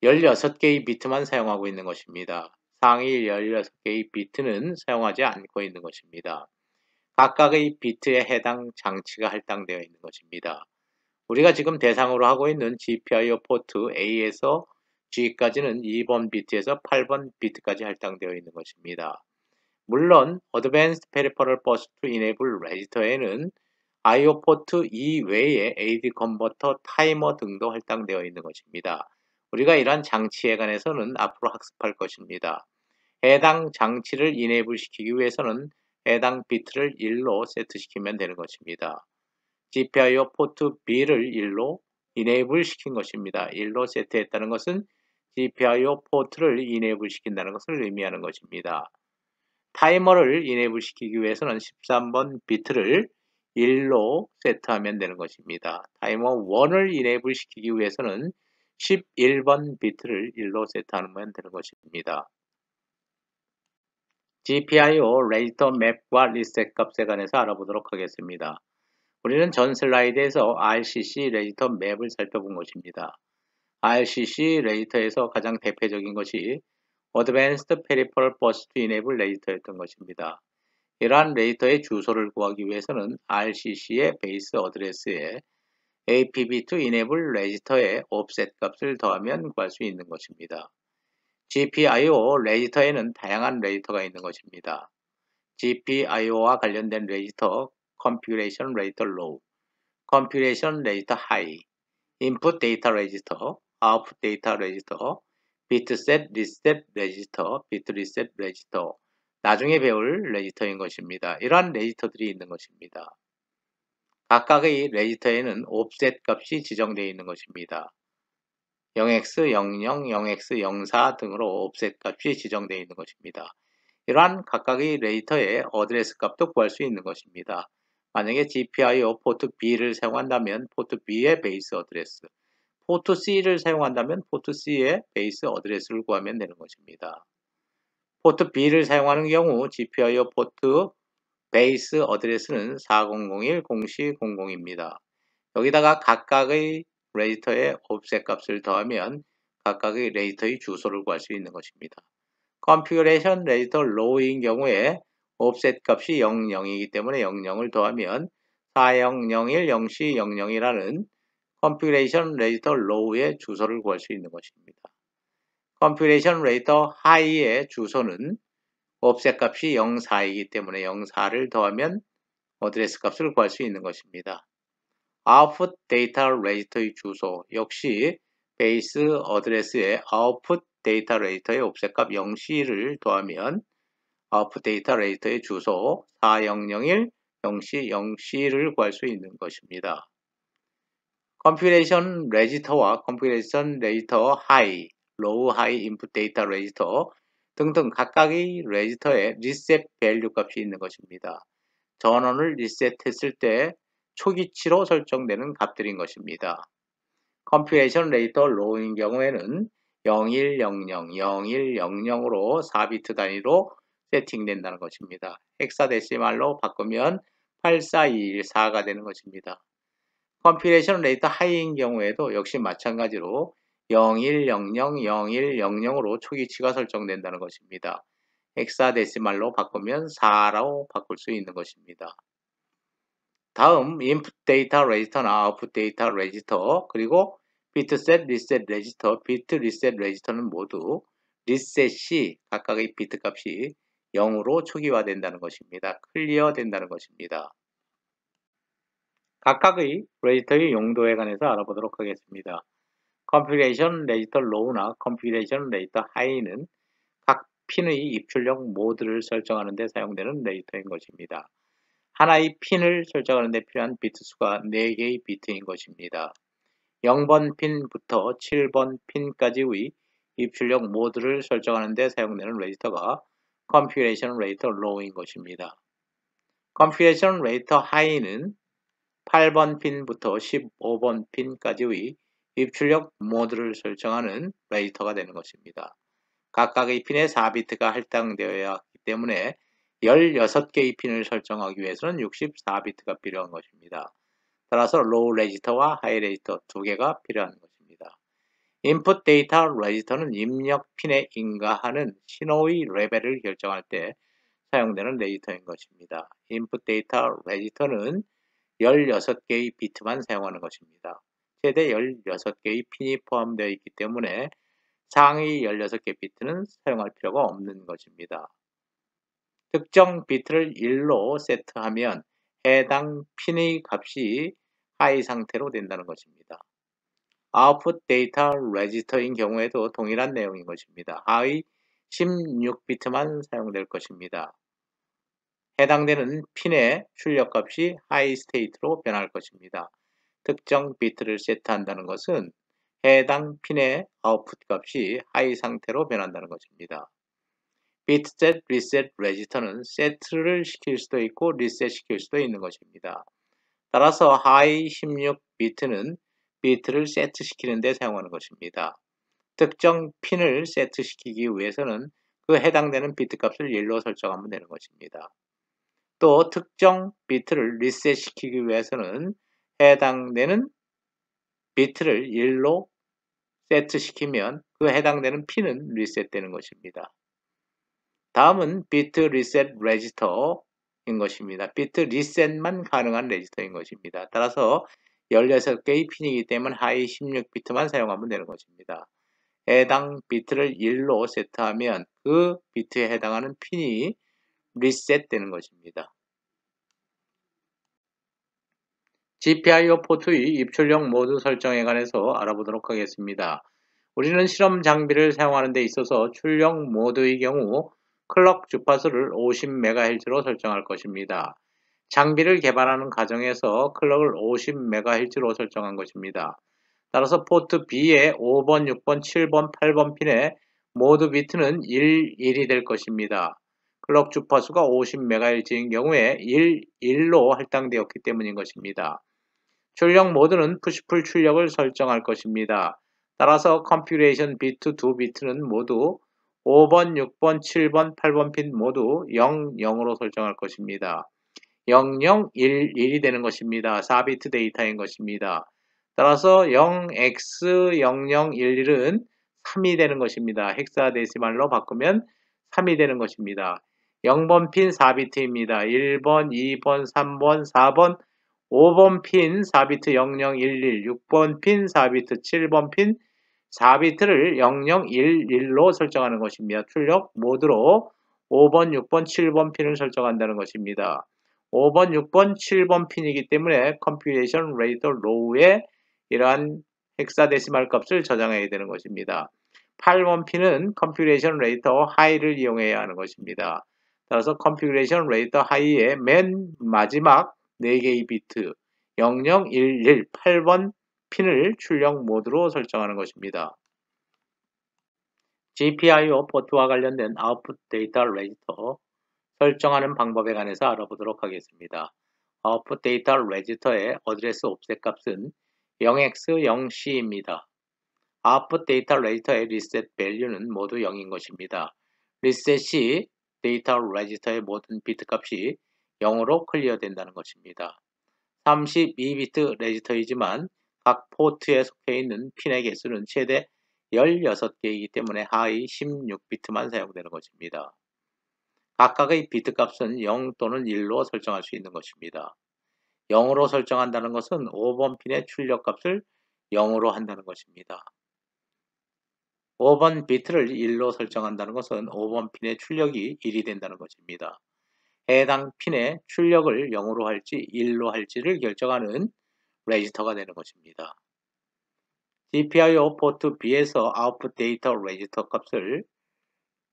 16개의 비트만 사용하고 있는 것입니다. 상위 16개의 비트는 사용하지 않고 있는 것입니다. 각각의 비트에 해당 장치가 할당되어 있는 것입니다. 우리가 지금 대상으로 하고 있는 GPIO 포트 A에서 G까지는 2번 비트에서 8번 비트까지 할당되어 있는 것입니다. 물론 Advanced Peripheral Bus to Enable 레지스터에는 IO 포트 이외에 AD 컨버터, 타이머 등도 할당되어 있는 것입니다. 우리가 이러한 장치에 관해서는 앞으로 학습할 것입니다. 해당 장치를 enable 시키기 위해서는 해당 비트를 1로 세트시키면 되는 것입니다. GPIO 포트 B를 1로 enable 시킨 것입니다. 1로 세트했다는 것은 GPIO 포트를 enable 시킨다는 것을 의미하는 것입니다. 타이머를 enable 시키기 위해서는 13번 비트를 1로 세트하면 되는 것입니다. 타이머 1을 enable 시키기 위해서는 11번 비트를 1로 세트하면 되는 것입니다. GPIO 레지스터 맵과 리셋 값에 관해서 알아보도록 하겠습니다. 우리는 전 슬라이드에서 RCC 레지스터 맵을 살펴본 것입니다. RCC 레지스터에서 가장 대표적인 것이 Advanced Peripheral Bus to Enable 레지스터였던 것입니다. 이러한 레지스터의 주소를 구하기 위해서는 RCC의 베이스 어드레스에 APB to enable 레지터에 offset 값을 더하면 구할 수 있는 것입니다. GPIO 레지터에는 다양한 레지터가 있는 것입니다. GPIO와 관련된 레지터 Configuration Register Low, Configuration Register High, Input Data Register, Output Data Register, Bit Set Reset Register, Bit Reset Register, 나중에 배울 레지터인 것입니다. 이러한 레지터들이 있는 것입니다. 각각의 레지터에는 offset 값이 지정되어 있는 것입니다. 0x, 00, 0x, 04 등으로 offset 값이 지정되어 있는 것입니다. 이러한 각각의 레지터의 어드레스 값도 구할 수 있는 것입니다. 만약에 GPIO 포트 B를 사용한다면 포트 B의 베이스 어드레스, 포트 C를 사용한다면 포트 C의 베이스 어드레스를 구하면 되는 것입니다. 포트 B를 사용하는 경우 GPIO 포트 베이스 어드레스는 4001-00입니다. 여기다가 각각의 레지터의 offset 값을 더하면 각각의 레지터의 주소를 구할 수 있는 것입니다. Configuration Register Low인 경우에 offset 값이 00이기 때문에 00을 더하면 4001-0C00이라는 Configuration Register Low의 주소를 구할 수 있는 것입니다. Configuration Register High의 주소는 offset 값이 04이기 때문에 04를 더하면 어드레스 값을 구할 수 있는 것입니다. Output Data Register의 주소 역시 베이스 어드레스에 Output Data Register의 offset 값 0C를 더하면 Output Data Register의 주소 4001-0C0C를 구할 수 있는 것입니다. Configuration Register와 Configuration Register High, Low, High Input Data Register 등등 각각의 레지터에 리셋 밸류 값이 있는 것입니다. 전원을 리셋했을 때 초기치로 설정되는 값들인 것입니다. Configuration Register Low인 경우에는 0100, 0100으로 4비트 단위로 세팅된다는 것입니다. 헥사데시말로 바꾸면 84214가 되는 것입니다. Configuration Register High인 경우에도 역시 마찬가지로 0100, 0100으로 초기치가 설정된다는 것입니다. 헥사데시말로 바꾸면 4로 바꿀 수 있는 것입니다. 다음 Input Data Register나 Output Data Register 그리고 Bit Set Reset Register, Bit Reset Register는 모두 리셋이 각각의 비트 값이 0으로 초기화된다는 것입니다. 클리어 된다는 것입니다. 각각의 레지터의 용도에 관해서 알아보도록 하겠습니다. Configuration Register Low나 Configuration Register High는 각 핀의 입출력 모드를 설정하는 데 사용되는 레지터인 것입니다. 하나의 핀을 설정하는 데 필요한 비트 수가 4개의 비트인 것입니다. 0번 핀부터 7번 핀까지의 입출력 모드를 설정하는 데 사용되는 레지터가 Configuration Register Low인 것입니다. Configuration Register High는 8번 핀부터 15번 핀까지의 입출력 모드를 설정하는 레지터가 되는 것입니다. 각각의 핀에 4비트가 할당되어야 하기 때문에 16개의 핀을 설정하기 위해서는 64비트가 필요한 것입니다. 따라서 로우 레지터와 하이 레지터 2개가 필요한 것입니다. 인풋 데이터 레지터는 입력 핀에 인가하는 신호의 레벨을 결정할 때 사용되는 레지터인 것입니다. 인풋 데이터 레지터는 16개의 비트만 사용하는 것입니다. 최대 16개의 핀이 포함되어 있기 때문에 상위 16개 비트는 사용할 필요가 없는 것입니다. 특정 비트를 1로 세트하면 해당 핀의 값이 하이 상태로 된다는 것입니다. 아웃풋 데이터 레지스터인 경우에도 동일한 내용인 것입니다. 하위 16비트만 사용될 것입니다. 해당되는 핀의 출력값이 하이 스테이트로 변할 것입니다. 특정 비트를 세트한다는 것은 해당 핀의 아웃풋 값이 하이 상태로 변한다는 것입니다. 비트셋 리셋 레지스터는 세트를 시킬 수도 있고 리셋 시킬 수도 있는 것입니다. 따라서 하이 16비트는 비트를 세트시키는 데 사용하는 것입니다. 특정 핀을 세트시키기 위해서는 그 해당되는 비트 값을 1로 설정하면 되는 것입니다. 또 특정 비트를 리셋시키기 위해서는 해당되는 비트를 1로 세트시키면 그 해당되는 핀은 리셋되는 것입니다. 다음은 비트 리셋 레지스터인 것입니다. 비트 리셋만 가능한 레지스터인 것입니다. 따라서 16개의 핀이기 때문에 하이 16비트만 사용하면 되는 것입니다. 해당 비트를 1로 세트하면 그 비트에 해당하는 핀이 리셋되는 것입니다. GPIO 포트의 입출력 모드 설정에 관해서 알아보도록 하겠습니다. 우리는 실험 장비를 사용하는 데 있어서 출력 모드의 경우 클럭 주파수를 50MHz로 설정할 것입니다. 장비를 개발하는 과정에서 클럭을 50MHz로 설정한 것입니다. 따라서 포트 B의 5번, 6번, 7번, 8번 핀의 모드 비트는 1, 1이 될 것입니다. 클럭 주파수가 50MHz인 경우에 1, 1로 할당되었기 때문인 것입니다. 출력 모드는 푸시풀 출력을 설정할 것입니다. 따라서 컨피그레이션 비트 2비트는 모두 5번, 6번, 7번, 8번 핀 모두 0, 0으로 설정할 것입니다. 0, 0, 1, 1이 되는 것입니다. 4비트 데이터인 것입니다. 따라서 0x 0011은 3이 되는 것입니다. 헥사데시말로 바꾸면 3이 되는 것입니다. 0번 핀 4비트입니다. 1번, 2번, 3번, 4번, 5번 핀 4비트 0011, 6번 핀 4비트, 7번 핀 4비트를 0011로 설정하는 것입니다. 출력 모드로 5번, 6번, 7번 핀을 설정한다는 것입니다. 5번, 6번, 7번 핀이기 때문에 컴퓨테이션 레이터 로우에 이러한 헥사데시말 값을 저장해야 되는 것입니다. 8번 핀은 컴퓨테이션 레이터 하이를 이용해야 하는 것입니다. 따라서 컴퓨테이션 레이터 하이의 맨 마지막 4개의 비트 0011, 8번 핀을 출력 모드로 설정하는 것입니다. GPIO 포트와 관련된 아웃풋 데이터 레지스터 설정하는 방법에 관해서 알아보도록 하겠습니다. 아웃풋 데이터 레지스터의 어드레스 옵셋 값은 0x0c입니다. 아웃풋 데이터 레지스터의 리셋 밸류는 모두 0인 것입니다. 리셋 시 데이터 레지스터의 모든 비트 값이 0으로 클리어 된다는 것입니다. 32비트 레지스터이지만 각 포트에 속해 있는 핀의 개수는 최대 16개이기 때문에 하이 16비트만 사용되는 것입니다. 각각의 비트 값은 0 또는 1로 설정할 수 있는 것입니다. 0으로 설정한다는 것은 5번 핀의 출력 값을 0으로 한다는 것입니다. 5번 비트를 1로 설정한다는 것은 5번 핀의 출력이 1이 된다는 것입니다. 해당 핀의 출력을 0으로 할지 1로 할지를 결정하는 레지스터가 되는 것입니다. GPIO 포트 B에서 아웃풋 데이터 레지스터 값을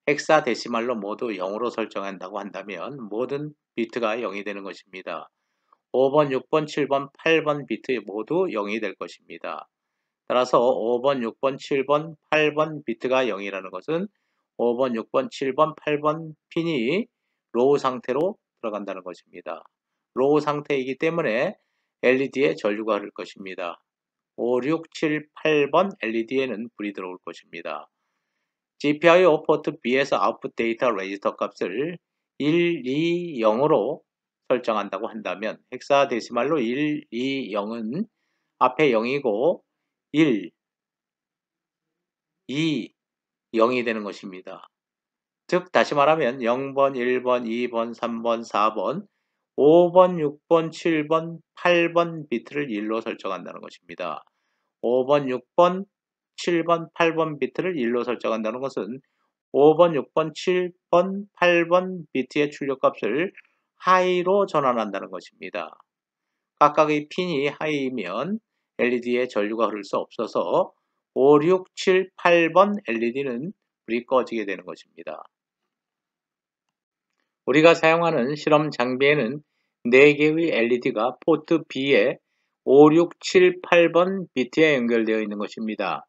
헥사데시말로 모두 0으로 설정한다고 한다면 모든 비트가 0이 되는 것입니다. 5번, 6번, 7번, 8번 비트 모두 0이 될 것입니다. 따라서 5번, 6번, 7번, 8번 비트가 0이라는 것은 5번, 6번, 7번, 8번 핀이 로우 상태로 들어간다는 것입니다. 로우 상태이기 때문에 LED에 전류가 흐를 것입니다. 5, 6, 7, 8번 LED에는 불이 들어올 것입니다. GPIO 포트 B에서 아웃풋 데이터 레지스터 값을 1, 2, 0으로 설정한다고 한다면 헥사데시말로 1, 2, 0은 앞에 0이고 1, 2, 0이 되는 것입니다. 즉 다시 말하면 0번, 1번, 2번, 3번, 4번, 5번, 6번, 7번, 8번 비트를 1로 설정한다는 것입니다. 5번, 6번, 7번, 8번 비트를 1로 설정한다는 것은 5번, 6번, 7번, 8번 비트의 출력값을 하이로 전환한다는 것입니다. 각각의 핀이 하이이면 LED에 전류가 흐를 수 없어서 5, 6, 7, 8번 LED는 불이 꺼지게 되는 것입니다. 우리가 사용하는 실험 장비에는 4개의 LED가 포트 B에 5, 6, 7, 8번 비트에 연결되어 있는 것입니다.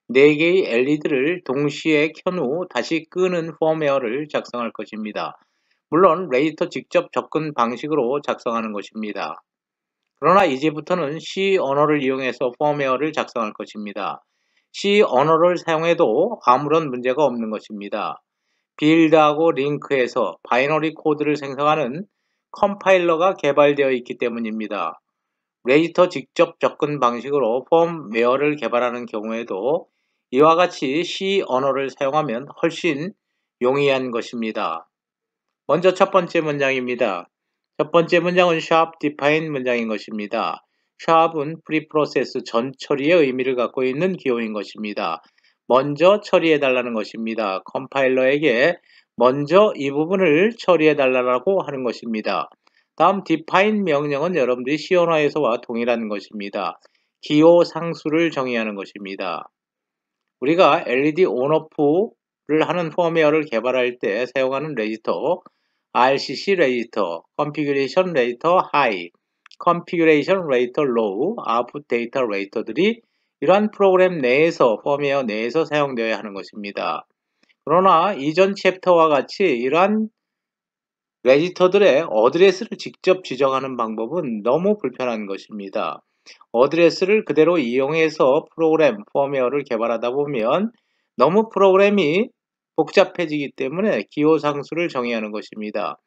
4개의 LED를 동시에 켠 후 다시 끄는 펌웨어를 작성할 것입니다. 물론 레지스터 직접 접근 방식으로 작성하는 것입니다. 그러나 이제부터는 C 언어를 이용해서 펌웨어를 작성할 것입니다. C 언어를 사용해도 아무런 문제가 없는 것입니다. 빌드하고 링크해서 바이너리 코드를 생성하는 컴파일러가 개발되어 있기 때문입니다. 레지스터 직접 접근 방식으로 펌웨어를 개발하는 경우에도 이와 같이 C 언어를 사용하면 훨씬 용이한 것입니다. 먼저 첫 번째 문장입니다. 첫 번째 문장은 sharp define 문장인 것입니다. 샵은 프리프로세스 전 처리의 의미를 갖고 있는 기호인 것입니다. 먼저 처리해달라는 것입니다. 컴파일러에게 먼저 이 부분을 처리해달라고 하는 것입니다. 다음 define 명령은 여러분들이 시온화에서와 동일한 것입니다. 기호 상수를 정의하는 것입니다. 우리가 LED ON/OFF를 하는 펌웨어를 개발할 때 사용하는 레지터, RCC 레지터, Configuration Rater High, Configuration Rater Low, Output Data Rater들이 이러한 프로그램 내에서, 펌웨어 내에서 사용되어야 하는 것입니다. 그러나 이전 챕터와 같이 이러한 레지터들의 어드레스를 직접 지정하는 방법은 너무 불편한 것입니다. 어드레스를 그대로 이용해서 프로그램, 펌웨어를 개발하다 보면 너무 프로그램이 복잡해지기 때문에 기호 상수를 정의하는 것입니다.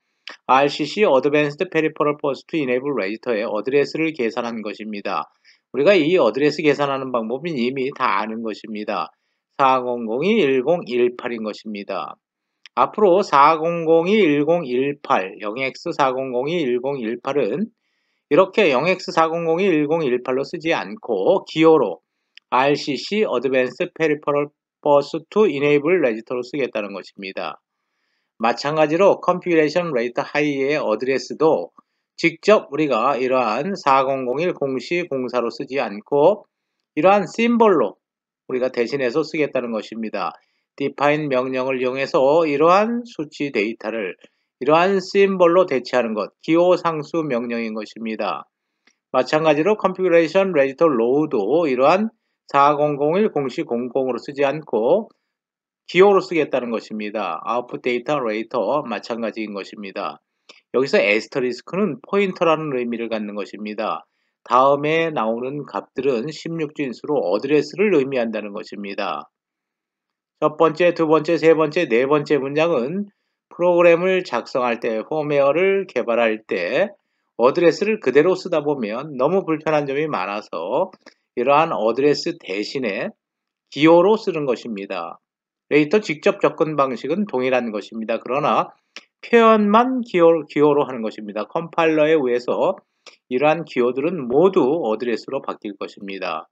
RCC Advanced Peripheral Bus to Enable Register의 어드레스를 계산한 것입니다. 우리가 이 어드레스 계산하는 방법은 이미 다 아는 것입니다. 400-1018인 것입니다. 앞으로 400-1018, 0x400-1018은 이렇게 0x400-1018로 쓰지 않고 기호로 RCC Advanced Peripheral Bus to Enable Register로 쓰겠다는 것입니다. 마찬가지로 Configuration Rate High의 어드레스도 직접 우리가 이러한 4001 공시 공사로 쓰지 않고 이러한 심볼로 우리가 대신해서 쓰겠다는 것입니다. define 명령을 이용해서 이러한 수치 데이터를 이러한 심볼로 대체하는 것, 기호 상수 명령인 것입니다. 마찬가지로 Configuration Register Low도 이러한 4001 공시 00으로 쓰지 않고 기호로 쓰겠다는 것입니다. Output Data Rater 마찬가지인 것입니다. 여기서 에스터리스크는 포인터라는 의미를 갖는 것입니다. 다음에 나오는 값들은 16진수로 어드레스를 의미한다는 것입니다. 첫 번째, 두 번째, 세 번째, 네 번째 문장은 프로그램을 작성할 때, 펌웨어를 개발할 때 어드레스를 그대로 쓰다 보면 너무 불편한 점이 많아서 이러한 어드레스 대신에 기호로 쓰는 것입니다. 레이터 직접 접근 방식은 동일한 것입니다. 그러나 표현만 기호로 하는 것입니다. 컴파일러에 의해서 이러한 기호들은 모두 어드레스로 바뀔 것입니다.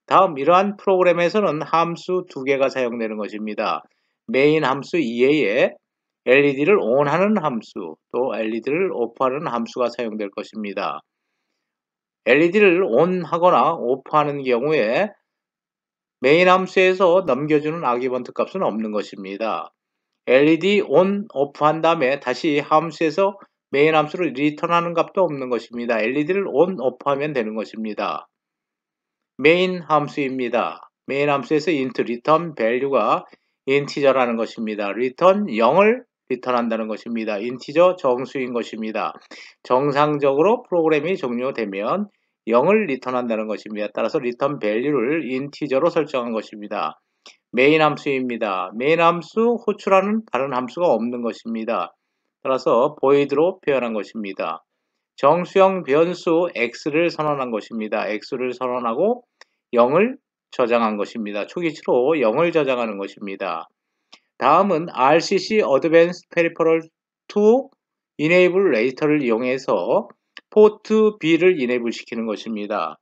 다음 이러한 프로그램에서는 함수 두 개가 사용되는 것입니다. 메인 함수 이외에 LED를 ON하는 함수, 또 LED를 OFF하는 함수가 사용될 것입니다. LED를 ON하거나 OFF하는 경우에 메인 함수에서 넘겨주는 아기번트 값은 없는 것입니다. LED ON, OFF 한 다음에 다시 함수에서 메인 함수를 리턴하는 값도 없는 것입니다. LED를 ON, OFF 하면 되는 것입니다. 메인 함수입니다. 메인 함수에서 int return value가 인티저라는 것입니다. return 0을 리턴한다는 것입니다. 인티저 정수인 것입니다. 정상적으로 프로그램이 종료되면 0을 리턴한다는 것입니다. 따라서 return value를 인티저로 설정한 것입니다. 메인 함수입니다. 메인 함수 호출하는 다른 함수가 없는 것입니다. 따라서 void로 표현한 것입니다. 정수형 변수 x를 선언한 것입니다. x를 선언하고 0을 저장한 것입니다. 초기치로 0을 저장하는 것입니다. 다음은 RCC Advanced Peripheral to Enable Register를 이용해서 포트 B를 enable 시키는 것입니다.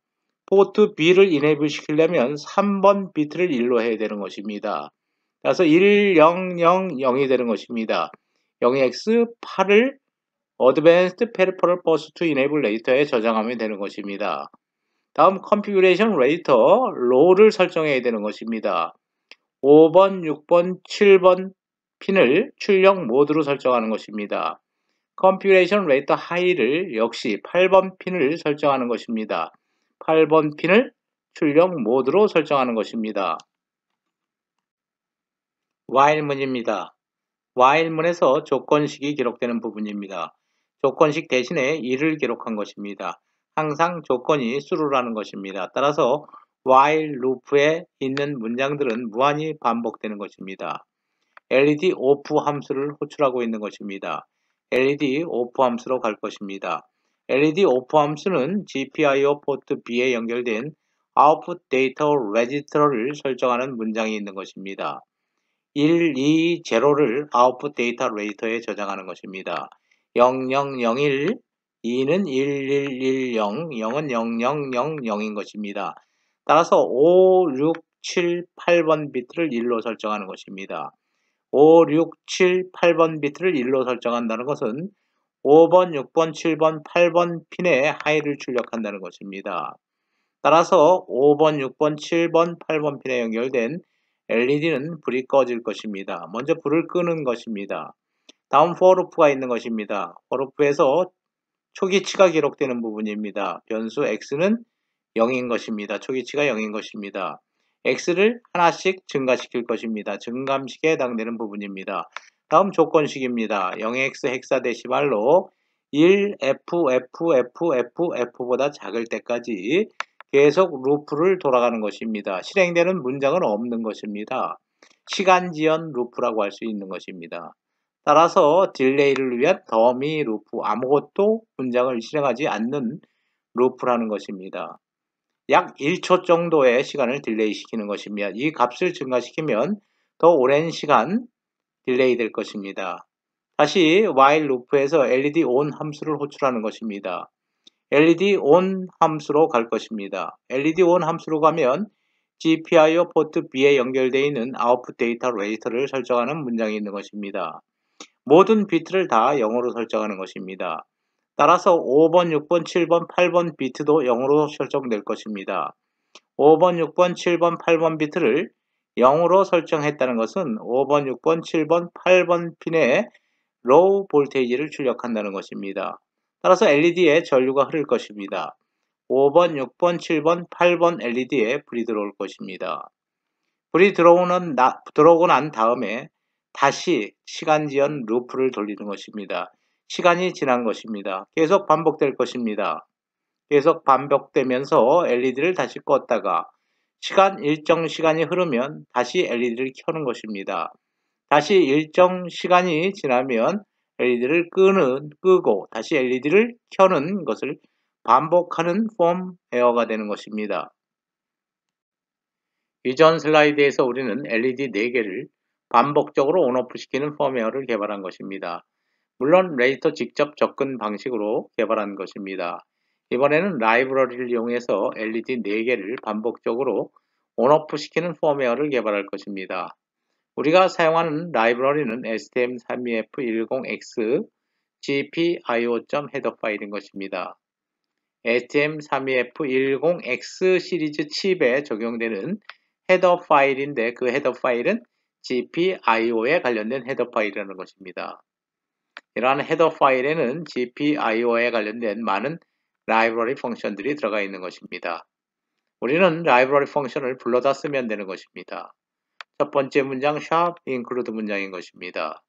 포트 B를 enable 시키려면 3번 비트를 1로 해야 되는 것입니다. 따라서 1000이 되는 것입니다. 0x8을 Advanced Peripheral Bus to Enable Register에 저장하면 되는 것입니다. 다음 Configuration Rater Low를 설정해야 되는 것입니다. 5번, 6번, 7번 핀을 출력 모드로 설정하는 것입니다. Configuration Rater High를 역시 8번 핀을 설정하는 것입니다. 8번 핀을 출력 모드로 설정하는 것입니다. while문입니다. while문에서 조건식이 기록되는 부분입니다. 조건식 대신에 1을 기록한 것입니다. 항상 조건이 수루라는 것입니다. 따라서 while loop에 있는 문장들은 무한히 반복되는 것입니다. LED off 함수를 호출하고 있는 것입니다. LED off 함수로 갈 것입니다. LED off 함수는 GPIO 포트 B에 연결된 Output Data Register를 설정하는 문장이 있는 것입니다. 1, 2, 0를 Output Data Register에 저장하는 것입니다. 0001 2는 1110, 0은 0000인 것입니다. 따라서 5, 6, 7, 8번 비트를 1로 설정하는 것입니다. 5, 6, 7, 8번 비트를 1로 설정한다는 것은 5번, 6번, 7번, 8번 핀에 하이를 출력한다는 것입니다. 따라서 5번, 6번, 7번, 8번 핀에 연결된 LED는 불이 꺼질 것입니다. 먼저 불을 끄는 것입니다. 다음 for loop가 있는 것입니다. for loop에서 초기치가 기록되는 부분입니다. 변수 x는 0인 것입니다. 초기치가 0인 것입니다. x를 하나씩 증가시킬 것입니다. 증감식에 해당되는 부분입니다. 다음 조건식입니다. 0x 헥사데시말로 1, f, f, f, f, f보다 작을 때까지 계속 루프를 돌아가는 것입니다. 실행되는 문장은 없는 것입니다. 시간지연 루프라고 할 수 있는 것입니다. 따라서 딜레이를 위한 더미 루프, 아무것도 문장을 실행하지 않는 루프라는 것입니다. 약 1초 정도의 시간을 딜레이 시키는 것입니다. 이 값을 증가시키면 더 오랜 시간 딜레이 될 것입니다. 다시 while 루프에서 LED on 함수를 호출하는 것입니다. LED on 함수로 갈 것입니다. LED on 함수로 가면 GPIO 포트 B에 연결되어 있는 output data register를 설정하는 문장이 있는 것입니다. 모든 비트를 다 0으로 설정하는 것입니다. 따라서 5번, 6번, 7번, 8번 비트도 0으로 설정될 것입니다. 5번, 6번, 7번, 8번 비트를 0으로 설정했다는 것은 5번, 6번, 7번, 8번 핀에 로우 볼테이지를 출력한다는 것입니다. 따라서 LED에 전류가 흐를 것입니다. 5번, 6번, 7번, 8번 LED에 불이 들어올 것입니다. 불이 들어오고 난 다음에 다시 시간지연 루프를 돌리는 것입니다. 시간이 지난 것입니다. 계속 반복될 것입니다. 계속 반복되면서 LED를 다시 껐다가 일정 시간이 흐르면 다시 LED를 켜는 것입니다. 다시 일정 시간이 지나면 LED를 끄고 다시 LED를 켜는 것을 반복하는 펌웨어가 되는 것입니다. 이전 슬라이드에서 우리는 LED 4개를 반복적으로 온오프 시키는 펌웨어를 개발한 것입니다. 물론 레지스터 직접 접근 방식으로 개발한 것입니다. 이번에는 라이브러리를 이용해서 LED 4개를 반복적으로 온오프 시키는 펌웨어를 개발할 것입니다. 우리가 사용하는 라이브러리는 STM32F10X GPIO.header 파일인 것입니다. STM32F10X 시리즈 칩에 적용되는 헤더 파일인데 그 헤더 파일은 GPIO에 관련된 헤더 파일이라는 것입니다. 이러한 헤더 파일에는 GPIO에 관련된 많은 라이브러리 펑션들이 들어가 있는 것입니다. 우리는 라이브러리 펑션을 불러다 쓰면 되는 것입니다. 첫 번째 문장 sharp include 문장인 것입니다.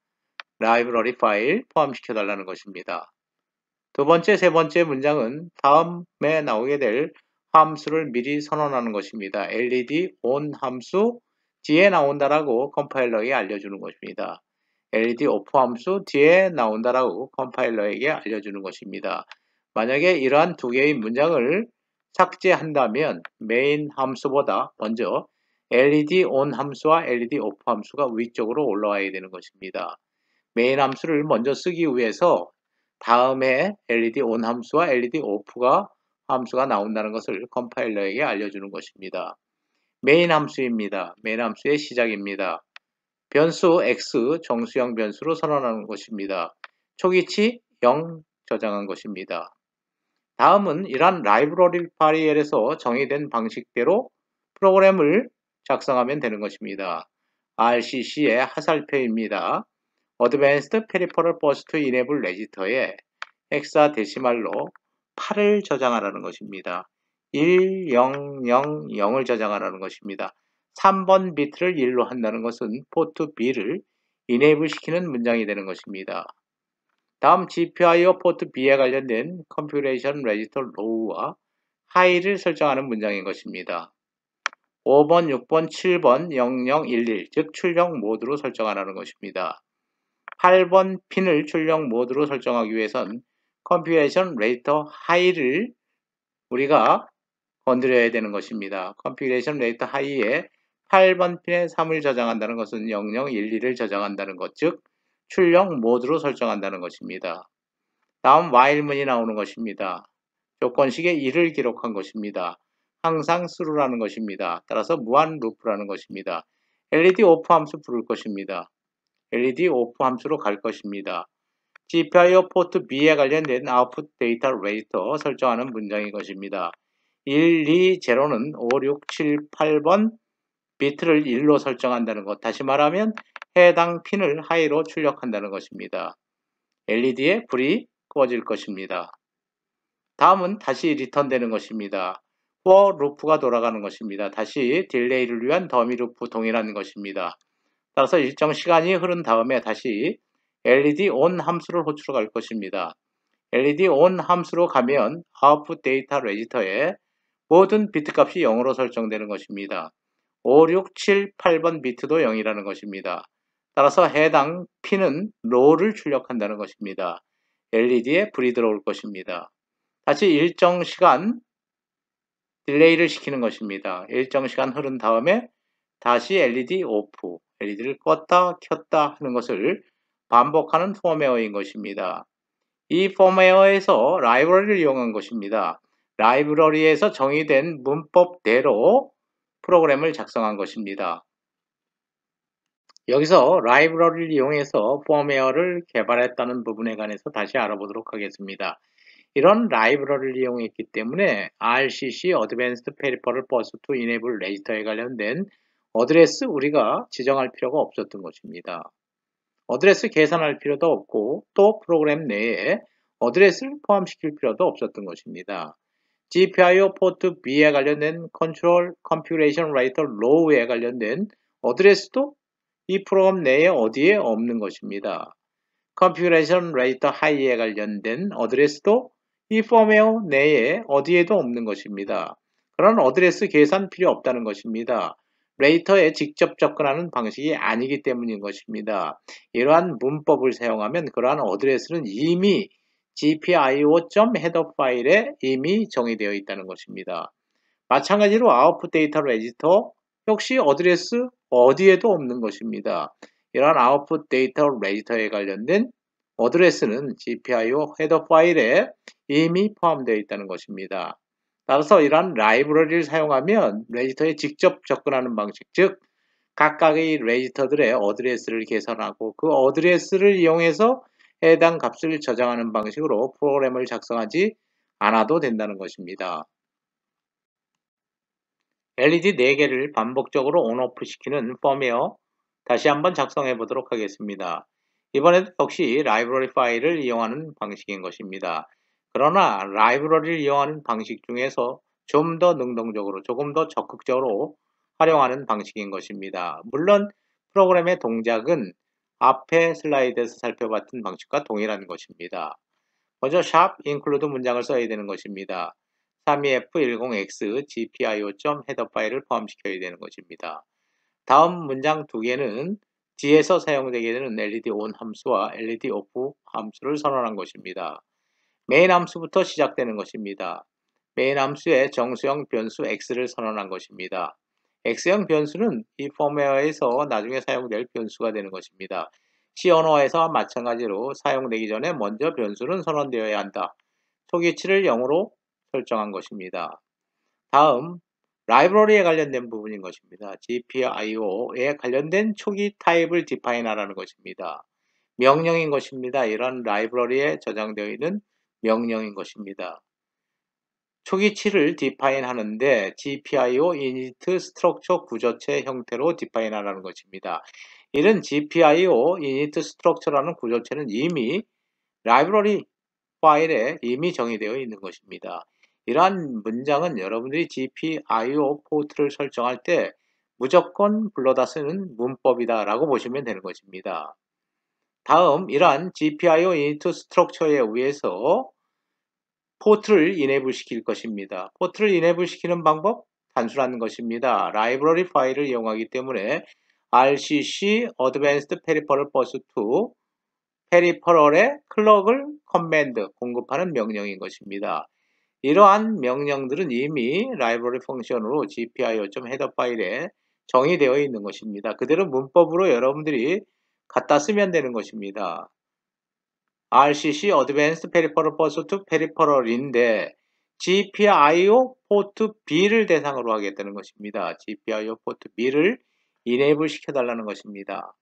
라이브러리 파일 포함시켜 달라는 것입니다. 두 번째, 세 번째 문장은 다음에 나오게 될 함수를 미리 선언하는 것입니다. LED on 함수 뒤에 나온다라고 컴파일러에게 알려주는 것입니다. LED off 함수 뒤에 나온다라고 컴파일러에게 알려주는 것입니다. 만약에 이러한 두 개의 문장을 삭제한다면 메인 함수보다 먼저 LED on 함수와 LED off 함수가 위쪽으로 올라와야 되는 것입니다. 메인 함수를 먼저 쓰기 위해서 다음에 LED on 함수와 LED off가 함수가 나온다는 것을 컴파일러에게 알려주는 것입니다. 메인 함수입니다. 메인 함수의 시작입니다. 변수 x 정수형 변수로 선언하는 것입니다. 초기치 0 저장한 것입니다. 다음은 이러한 라이브러리 파일에서 정의된 방식대로 프로그램을 작성하면 되는 것입니다. RCC의 하살표입니다. Advanced Peripheral Bus to Enable Register에 헥사데시말로 8을 저장하라는 것입니다. 1, 0, 0, 0을 저장하라는 것입니다. 3번 비트를 1로 한다는 것은 포트 B를 enable 시키는 문장이 되는 것입니다. 다음 GPIO 포트 B에 관련된 Configuration Register Low와 High를 설정하는 문장인 것입니다. 5번, 6번, 7번, 0011, 즉 출력 모드로 설정하라는 것입니다. 8번 핀을 출력 모드로 설정하기 위해선 Configuration Register High를 우리가 건드려야 되는 것입니다. Configuration Register High에 8번 핀에 3을 저장한다는 것은 0012를 저장한다는 것, 즉 출력 모드로 설정한다는 것입니다. 다음 while문이 나오는 것입니다. 조건식의 1을 기록한 것입니다. 항상 수루라는 것입니다. 따라서 무한 루프라는 것입니다. LED 오프 함수 부를 것입니다. LED 오프 함수로 갈 것입니다. GPIO 포트 B에 관련된 아웃풋 데이터 레지스터 설정하는 문장인 것입니다. 1, 2, 0는 5, 6, 7, 8번 비트를 1로 설정한다는 것. 다시 말하면 해당 핀을 하이로 출력한다는 것입니다. LED에 불이 꺼질 것입니다. 다음은 다시 리턴되는 것입니다. for 루프가 돌아가는 것입니다. 다시 딜레이를 위한 더미 루프 동일한 것입니다. 따라서 일정 시간이 흐른 다음에 다시 LED on 함수를 호출할 것입니다. LED on 함수로 가면 아웃풋 데이터 레지스터에 모든 비트 값이 0으로 설정되는 것입니다. 5, 6, 7, 8번 비트도 0이라는 것입니다. 따라서 해당 핀은 롤을 출력한다는 것입니다. LED에 불이 들어올 것입니다. 다시 일정 시간 딜레이를 시키는 것입니다. 일정 시간 흐른 다음에 다시 LED 오프, LED를 껐다 켰다 하는 것을 반복하는 펌웨어인 것입니다. 이 펌웨어에서 라이브러리를 이용한 것입니다. 라이브러리에서 정의된 문법대로 프로그램을 작성한 것입니다. 여기서 라이브러리를 이용해서 펌웨어를 개발했다는 부분에 관해서 다시 알아보도록 하겠습니다. 이런 라이브러리를 이용했기 때문에 RCC Advanced Peripheral Bus to Enable Register에 관련된 어드레스 우리가 지정할 필요가 없었던 것입니다. 어드레스 계산할 필요도 없고 또 프로그램 내에 어드레스를 포함시킬 필요도 없었던 것입니다. GPIO 포트 B에 관련된 Control Configuration Writer Low에 관련된 어드레스도 이 프로그램 내에 어디에 없는 것입니다. Configuration Writer High에 관련된 어드레스도 이 펌웨어 내에 어디에도 없는 것입니다. 그런 어드레스 계산 필요 없다는 것입니다. 레이터에 직접 접근하는 방식이 아니기 때문인 것입니다. 이러한 문법을 사용하면 그러한 어드레스는 이미 gpio.header 파일에 이미 정의되어 있다는 것입니다. 마찬가지로 아웃풋 데이터 레지스터 역시 어드레스 어디에도 없는 것입니다. 이러한 아웃풋 데이터 레지스터에 관련된 어드레스는 GPIO 헤더 파일에 이미 포함되어 있다는 것입니다. 따라서 이러한 라이브러리를 사용하면 레지스터에 직접 접근하는 방식, 즉 각각의 레지스터들의 어드레스를 계산하고 그 어드레스를 이용해서 해당 값을 저장하는 방식으로 프로그램을 작성하지 않아도 된다는 것입니다. LED 4개를 반복적으로 온오프 시키는 펌웨어 다시 한번 작성해 보도록 하겠습니다. 이번에도 역시 라이브러리 파일을 이용하는 방식인 것입니다. 그러나 라이브러리를 이용하는 방식 중에서 좀 더 능동적으로 조금 더 적극적으로 활용하는 방식인 것입니다. 물론 프로그램의 동작은 앞에 슬라이드에서 살펴봤던 방식과 동일한 것입니다. 먼저 샵 include 문장을 써야 되는 것입니다. 32F10X GPIO.header 파일을 포함시켜야 되는 것입니다. 다음 문장 두 개는 뒤에서 사용되게 되는 LED on 함수와 LED off 함수를 선언한 것입니다. 메인 함수부터 시작되는 것입니다. 메인 함수의 정수형 변수 x를 선언한 것입니다. x형 변수는 이 펌웨어에서 나중에 사용될 변수가 되는 것입니다. C 언어에서와 마찬가지로 사용되기 전에 먼저 변수는 선언되어야 한다. 초기치를 0으로 설정한 것입니다. 다음 라이브러리에 관련된 부분인 것입니다. GPIO에 관련된 초기 타입을 디파인하라는 것입니다. 명령인 것입니다. 이런 라이브러리에 저장되어 있는 명령인 것입니다. 초기치를 디파인 하는데 GPIO init structure 구조체 형태로 디파인 하라는 것입니다. 이런 GPIO init structure라는 구조체는 이미 라이브러리 파일에 이미 정의되어 있는 것입니다. 이러한 문장은 여러분들이 GPIO 포트를 설정할 때 무조건 불러다 쓰는 문법이다 라고 보시면 되는 것입니다. 다음 이러한 GPIO init structure에 의해서 포트를 이네이블 시킬 것입니다. 포트를 이네이블 시키는 방법 단순한 것입니다. 라이브러리 파일을 이용하기 때문에 RCC Advanced Peripheral Bus to 페리퍼럴에 클럭을 커맨드 공급하는 명령인 것입니다. 이러한 명령들은 이미 라이브러리 펑션으로 GPIO.header 파일에 정의되어 있는 것입니다. 그대로 문법으로 여러분들이 갖다 쓰면 되는 것입니다. RCC Advanced Peripheral Bus to Peripheral인데 GPIO 포트 B를 대상으로 하겠다는 것입니다. GPIO 포트 B를 이네이블 시켜달라는 것입니다.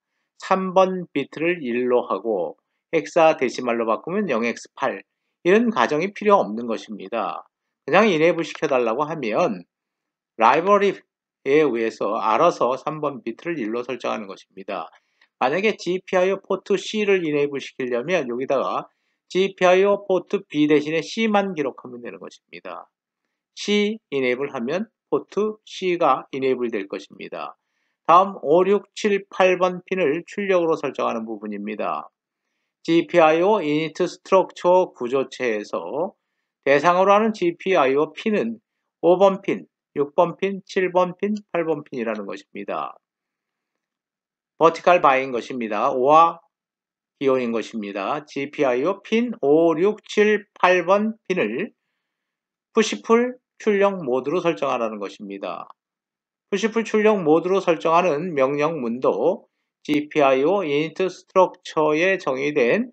3번 비트를 1로 하고 헥사데시말로 바꾸면 0x8 이런 가정이 필요 없는 것입니다. 그냥 이네이블 시켜달라고 하면 라이브러리에 의해서 알아서 3번 비트를 1로 설정하는 것입니다. 만약에 GPIO 포트 C를 이네이블 시키려면 여기다가 GPIO 포트 B 대신에 C만 기록하면 되는 것입니다. C 이네이블 하면 포트 C가 이네이블 될 것입니다. 다음 5, 6, 7, 8번 핀을 출력으로 설정하는 부분입니다. GPIO 이니트 스트럭처 구조체에서 대상으로 하는 GPIO 핀은 5번 핀, 6번 핀, 7번 핀, 8번 핀이라는 것입니다. 버티컬 바인 것입니다. 5와 기호인 것입니다. GPIO 핀 5, 6, 7, 8번 핀을 푸시풀 출력 모드로 설정하라는 것입니다. 푸시풀 출력 모드로 설정하는 명령문도 GPIO init 스트럭처에 정의된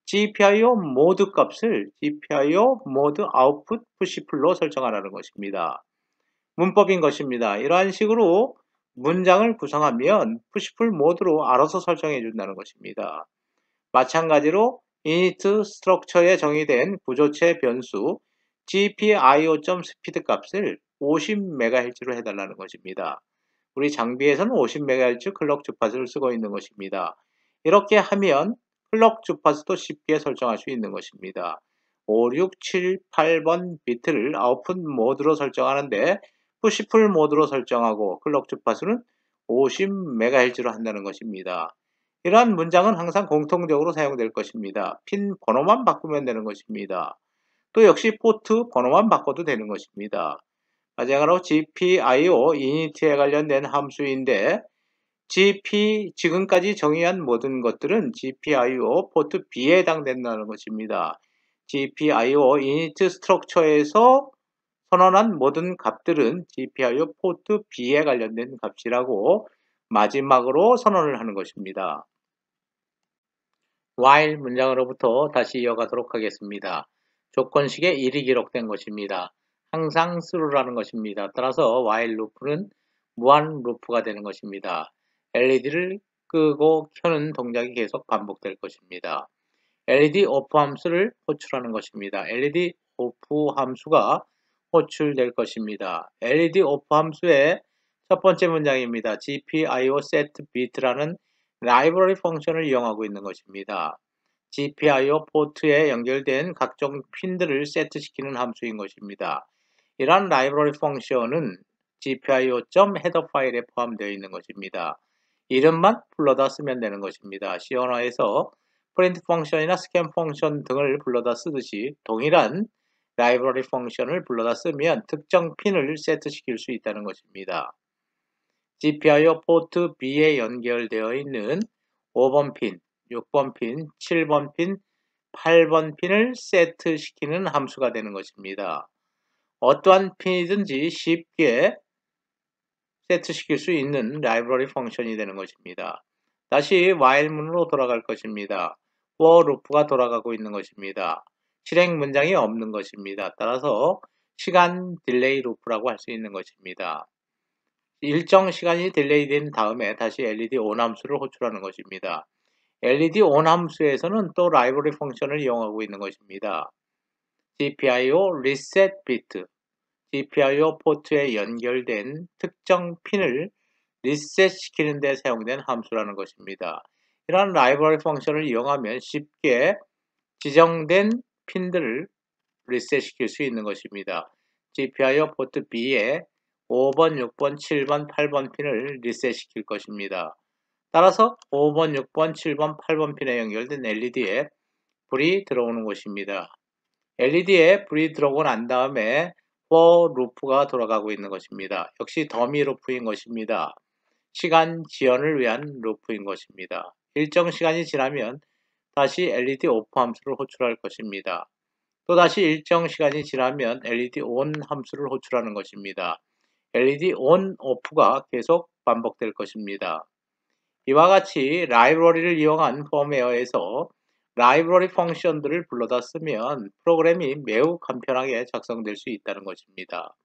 GPIO 모드 값을 GPIO 모드 아웃풋 푸시풀로 설정하라는 것입니다. 문법인 것입니다. 이러한 식으로 문장을 구성하면 푸시풀 모드로 알아서 설정해 준다는 것입니다. 마찬가지로 init 스트럭처에 정의된 구조체 변수 GPIO.speed 값을 50MHz로 해달라는 것입니다. 우리 장비에서는 50MHz 클럭 주파수를 쓰고 있는 것입니다. 이렇게 하면 클럭 주파수도 쉽게 설정할 수 있는 것입니다. 5, 6, 7, 8번 비트를 아웃풋 모드로 설정하는데 푸시풀 모드로 설정하고 클럭 주파수는 50MHz로 한다는 것입니다. 이러한 문장은 항상 공통적으로 사용될 것입니다. 핀 번호만 바꾸면 되는 것입니다. 또 역시 포트 번호만 바꿔도 되는 것입니다. 마찬가지로 GPIO init에 관련된 함수인데 지금까지 정의한 모든 것들은 GPIO 포트 B에 해당된다는 것입니다. GPIO init 스트럭처에서 선언한 모든 값들은 GPIO 포트 B에 관련된 값이라고 마지막으로 선언을 하는 것입니다. while 문장으로부터 다시 이어가도록 하겠습니다. 조건식에 1이 기록된 것입니다. 항상 true라는 것입니다. 따라서 while 루프는 무한 루프가 되는 것입니다. LED를 끄고 켜는 동작이 계속 반복될 것입니다. LED off 함수를 호출하는 것입니다. LED off 함수가 호출될 것입니다. LED off 함수의 첫 번째 문장입니다. GPIO set bit라는 라이브러리 펑션을 이용하고 있는 것입니다. GPIO 포트에 연결된 각종 핀들을 세트시키는 함수인 것입니다. 이러한 라이브러리 펑션은 GPIO.header 파일에 포함되어 있는 것입니다. 이름만 불러다 쓰면 되는 것입니다. C 언어에서 print 펑션이나 scan 펑션 등을 불러다 쓰듯이 동일한 라이브러리 펑션을 불러다 쓰면 특정 핀을 세트시킬 수 있다는 것입니다. GPIO 포트 B에 연결되어 있는 5번 핀, 6번 핀, 7번 핀, 8번 핀을 세트시키는 함수가 되는 것입니다. 어떠한 핀이든지 쉽게 세트시킬 수 있는 라이브러리 펑션이 되는 것입니다. 다시 while문으로 돌아갈 것입니다. for 루프가 돌아가고 있는 것입니다. 실행 문장이 없는 것입니다. 따라서 시간 딜레이 루프라고 할 수 있는 것입니다. 일정 시간이 딜레이 된 다음에 다시 LED on 함수를 호출하는 것입니다. LED on 함수에서는 또 라이브러리 펑션을 이용하고 있는 것입니다. GPIO reset bit, GPIO 포트에 연결된 특정 핀을 리셋 시키는 데 사용된 함수라는 것입니다. 이러한 라이브러리 펑션을 이용하면 쉽게 지정된 핀들을 리셋 시킬 수 있는 것입니다. GPIO 포트 B에 5번, 6번, 7번, 8번 핀을 리셋 시킬 것입니다. 따라서 5번, 6번, 7번, 8번 핀에 연결된 LED에 불이 들어오는 것입니다. LED에 불이 들어오고 난 다음에 for 루프가 돌아가고 있는 것입니다. 역시 더미 루프인 것입니다. 시간 지연을 위한 루프인 것입니다. 일정 시간이 지나면 다시 LED off 함수를 호출할 것입니다. 또다시 일정 시간이 지나면 LED on 함수를 호출하는 것입니다. LED on, off가 계속 반복될 것입니다. 이와 같이 라이브러리를 이용한 펌웨어에서 라이브러리 펑션들을 불러다 쓰면 프로그램이 매우 간편하게 작성될 수 있다는 것입니다.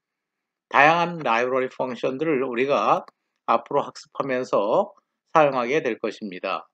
다양한 라이브러리 펑션들을 우리가 앞으로 학습하면서 사용하게 될 것입니다.